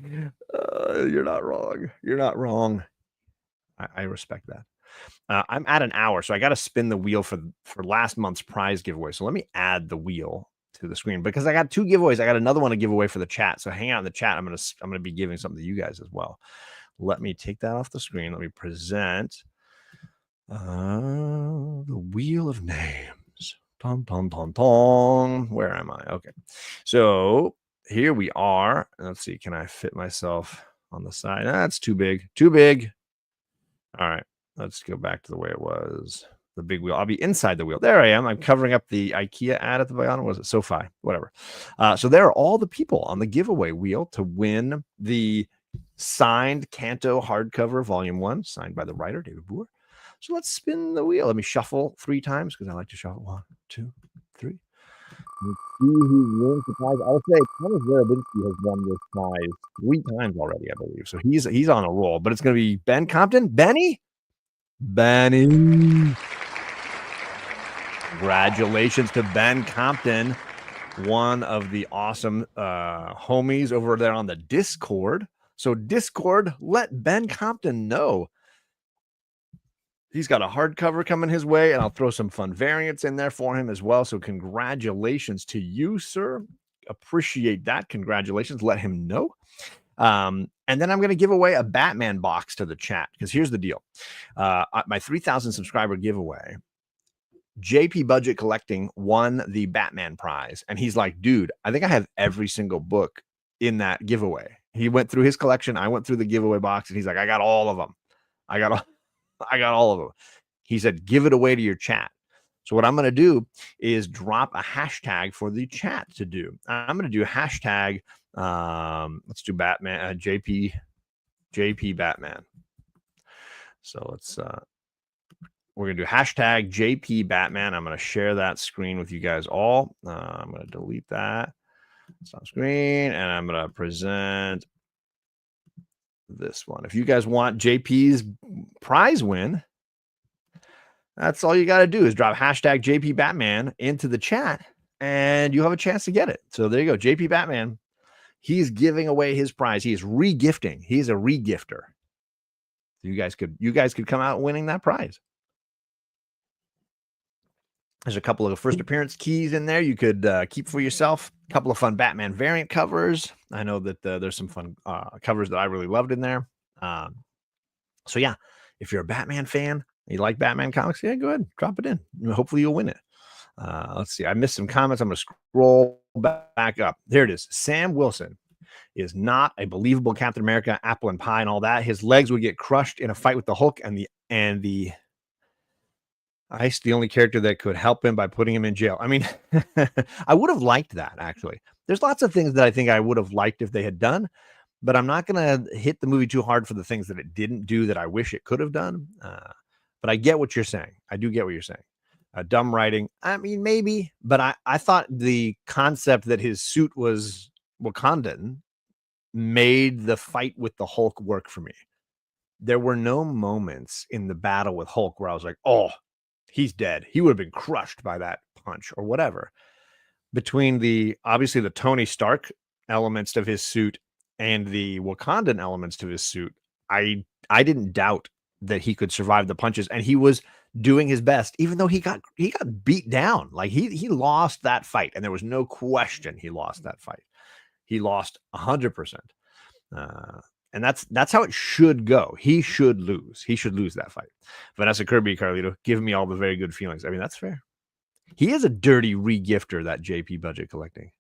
You're not wrong. You're not wrong. I respect that. I'm at an hour, so I got to spin the wheel for last month's prize giveaway. So let me add the wheel to the screen because I got 2 giveaways. I got another one to give away for the chat. So hang out in the chat. I'm gonna be giving something to you guys as well. Let me take that off the screen. Let me present the wheel of names. Tom, tom, tom, tom. Where am I? Okay. So here we are. Let's see. Can I fit myself on the side? That's too big. Too big. All right. Let's go back to the way it was. The big wheel. I'll be inside the wheel. There I am. I'm covering up the IKEA ad at the bottom. Was it SoFi? Whatever. So there are all the people on the giveaway wheel to win the signed Canto hardcover volume 1, signed by the writer David Boer. So let's spin the wheel. Let me shuffle 3 times because I like to shuffle. 1, 2, 3. Let's see who wins the prize. I'll say Thomas Zarabinski has won this prize 3 times already, I believe. So he's on a roll. But it's going to be Ben Compton. Benny. Congratulations to Ben Compton, one of the awesome homies over there on the Discord. So Discord, let Ben Compton know. He's got a hardcover coming his way, and I'll throw some fun variants in there for him as well. So congratulations to you, sir. Appreciate that. Congratulations. Let him know. And then I'm going to give away a Batman box to the chat because here's the deal. My 3,000 subscriber giveaway, JP Budget Collecting won the Batman prize. And he's like, dude, I think I have every single book in that giveaway. He went through his collection. I went through the giveaway box and he's like, I got all of them. I got all of them. He said, give it away to your chat. So what I'm going to do is drop a hashtag for the chat to do. I'm going to do hashtag, let's do Batman, JP Batman. So let's, we're going to do hashtag JP Batman. I'm going to share that screen with you guys all. I'm going to delete that. Stop screen. And I'm going to present this one. If you guys want JP's prize win, that's all you got to do is drop hashtag JP Batman into the chat and you have a chance to get it. So there you go. JP Batman. He's giving away his prize. He is re-gifting. He's a re-gifter. You guys could come out winning that prize. There's a couple of first appearance keys in there you could keep for yourself. A couple of fun Batman variant covers. I know that there's some fun covers that I really loved in there. So yeah, if you're a Batman fan, you like Batman comics, yeah, go ahead, drop it in. Hopefully you'll win it. Let's see. I missed some comments. I'm going to scroll back up. There it is. Sam Wilson is not a believable Captain America, apple and pie and all that. His legs would get crushed in a fight with the Hulk and the Ice, the only character that could help him by putting him in jail. I mean, I would have liked that, actually. There's lots of things that I think I would have liked if they had done, but I'm not going to hit the movie too hard for the things that it didn't do that I wish it could have done. But I get what you're saying. I do get what you're saying. Dumb writing. I mean, maybe, but I thought the concept that his suit was Wakandan made the fight with the Hulk work for me. There were no moments in the battle with Hulk where I was like, oh, he's dead. He would have been crushed by that punch or whatever. Between obviously the Tony Stark elements of his suit and the Wakandan elements to his suit, I didn't doubt that he could survive the punches, and he was doing his best, even though he got beat down. Like he lost that fight, and there was no question he lost that fight. He lost 100%. And that's how it should go. He should lose. He should lose that fight. Vanessa Kirby, Carlito, giving me all the very good feelings. I mean, that's fair. He is a dirty re-gifter, that JP Budget Collecting.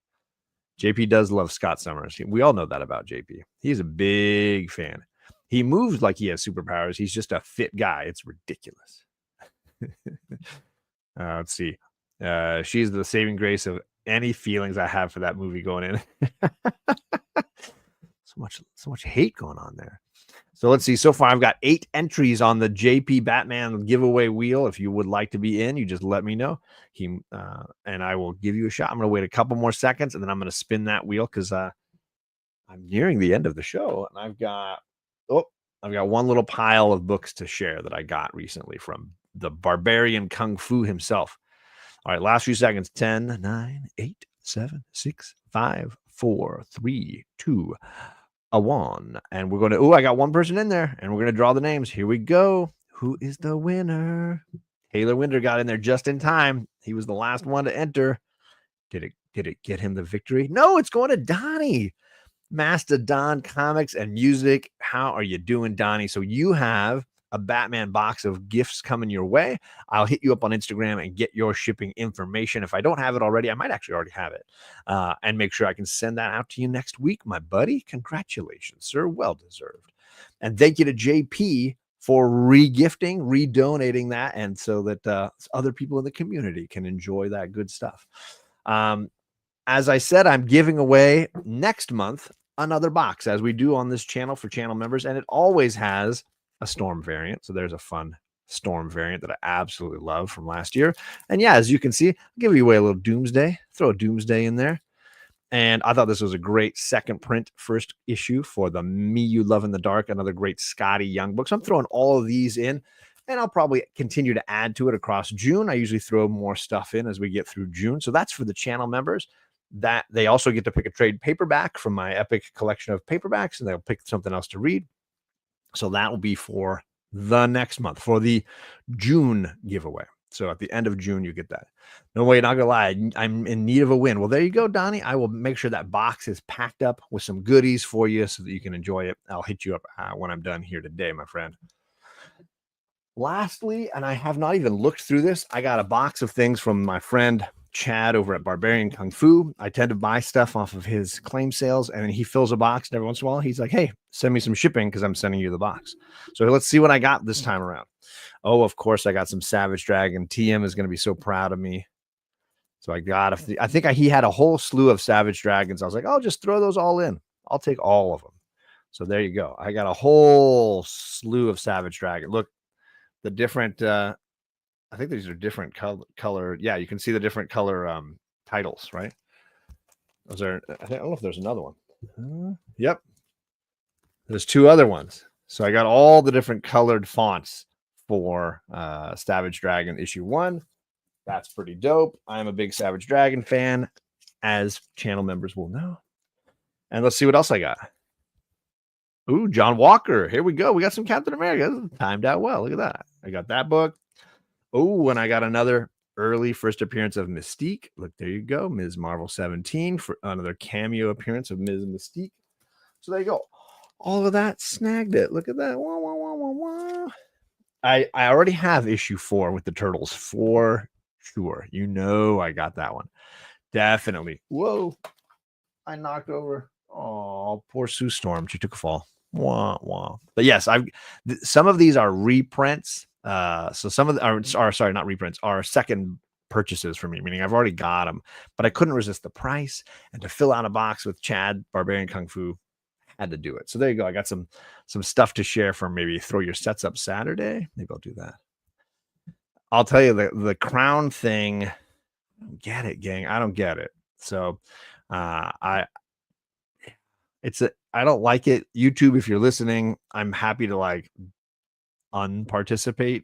JP does love Scott Summers. We all know that about JP. He's a big fan. He moves like he has superpowers. He's just a fit guy. It's ridiculous. Let's see. She's the saving grace of any feelings I have for that movie going in. So much hate going on there. So let's see. So far, I've got 8 entries on the JP Batman giveaway wheel. If you would like to be in, you just let me know. And I will give you a shot. I'm going to wait a couple more seconds, and then I'm going to spin that wheel because I'm nearing the end of the show, and I've got I've got one little pile of books to share that I got recently from the barbarian kung fu himself. All right, last few seconds. 10, 9, 8, 7, 6, 5, 4, 3, 2, a 1. And we're going to, oh, I got one person in there, and we're going to draw the names. Here we go. Who is the winner? Taylor Winder got in there just in time. He was the last one to enter. Did it get him the victory? No, it's going to Donnie. Mastodon Comics and Music. How are you doing, Donnie? So you have a Batman box of gifts coming your way. I'll hit you up on Instagram and get your shipping information. If I don't have it already, I might actually already have it, and make sure I can send that out to you next week, my buddy. Congratulations, sir. Well deserved. And thank you to JP for re-gifting, re-donating that, and so that other people in the community can enjoy that good stuff. As I said, I'm giving away next month another box, as we do on this channel for channel members, and it always has a Storm variant. So there's a fun Storm variant that I absolutely love from last year. And yeah, as you can see, I'll give you away a little Doomsday. Throw a Doomsday in there. And I thought this was a great second print first issue for the Me You Love in the Dark, another great Scotty Young book. So I'm throwing all of these in, and I'll probably continue to add to it across June. I usually throw more stuff in as we get through June. So that's for the channel members. That they also get to pick a trade paperback from my epic collection of paperbacks, and they'll pick something else to read. So that will be for the next month, for the June giveaway. So at the end of June, you get that. No way, not gonna lie, I'm in need of a win. Well, there you go, Donnie. I will make sure that box is packed up with some goodies for you so that you can enjoy it. I'll hit you up when I'm done here today, my friend. Lastly, and I have not even looked through this, I got a box of things from my friend Chad over at Barbarian Kung Fu. I tend to buy stuff off of his claim sales, and he fills a box, and every once in a while he's like, hey, send me some shipping because I'm sending you the box. So let's see what I got this time around. Oh, of course, I got some Savage Dragon. TM is going to be so proud of me. So I think he had a whole slew of Savage Dragons. I was like, oh, just throw those all in. I'll take all of them. So there you go. I got a whole slew of Savage Dragon. Look, the different I think these are different color. Yeah, you can see the different color titles, right? Those are, I don't know if there's another one. Yep. There's two other ones. So I got all the different colored fonts for Savage Dragon issue 1. That's pretty dope. I'm a big Savage Dragon fan, as channel members will know. And let's see what else I got. Ooh, John Walker. Here we go. We got some Captain America. This timed out well. Look at that. I got that book. Oh, and I got another early first appearance of Mystique. Look, there you go. Ms. Marvel 17 for another cameo appearance of Ms. Mystique. So there you go. All of that, snagged it. Look at that. Wah, wah, wah, wah, wah. I already have issue 4 with the Turtles for sure. You know I got that one. Definitely. Whoa. I knocked over. Oh, poor Sue Storm. She took a fall. Wah, wah. But yes, some of these are reprints. So some of them are sorry, not reprints, are second purchases for me, meaning I've already got them, but I couldn't resist the price, and to fill out a box with Chad Barbarian Kung Fu, had to do it. So there you go. I got some stuff to share for maybe throw your sets up Saturday. Maybe I'll do that. I'll tell you the crown thing. I don't get it, gang. I don't get it. So I don't like it. YouTube, if you're listening, I'm happy to like unparticipate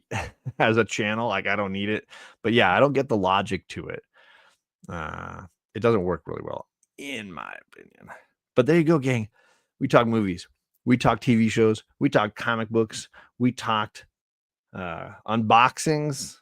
as a channel. Like I don't need it, but yeah, I don't get the logic to it. It doesn't work really well, in my opinion. But there you go, gang. We talk movies, we talk TV shows, we talk comic books, we talked unboxings,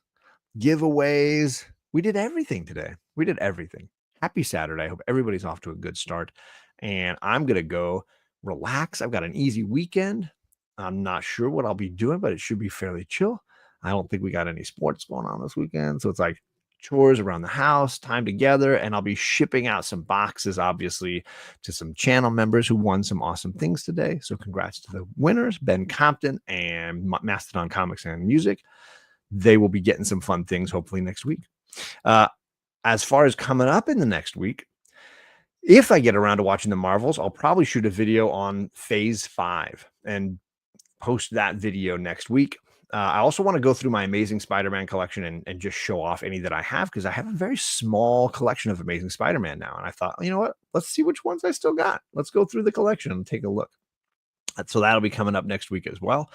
giveaways. We did everything today. We did everything. Happy Saturday. I hope everybody's off to a good start, and I'm gonna go relax. I've got an easy weekend. I'm not sure what I'll be doing, but it should be fairly chill. I don't think we got any sports going on this weekend. So it's like chores around the house, time together, and I'll be shipping out some boxes, obviously, to some channel members who won some awesome things today. So congrats to the winners, Ben Compton and Mastodon Comics and Music. They will be getting some fun things hopefully next week. As far as coming up in the next week, if I get around to watching the Marvels, I'll probably shoot a video on Phase 5 and post that video next week. I also want to go through my Amazing Spider-Man collection and just show off any that I have, because I have a very small collection of Amazing Spider-Man now. And I thought, you know what? Let's see which ones I still got. Let's go through the collection and take a look. So that'll be coming up next week as well.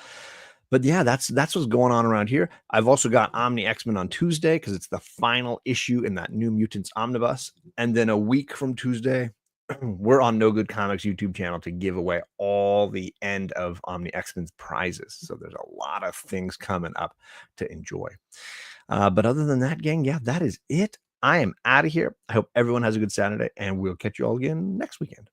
But yeah, that's what's going on around here. I've also got Omni X-Men on Tuesday because it's the final issue in that New Mutants omnibus. And then a week from Tuesday, we're on No Good Comics YouTube channel to give away all the end of Omni X-Men's prizes. So there's a lot of things coming up to enjoy. But other than that, gang, yeah, that is it. I am out of here. I hope everyone has a good Saturday, and we'll catch you all again next weekend.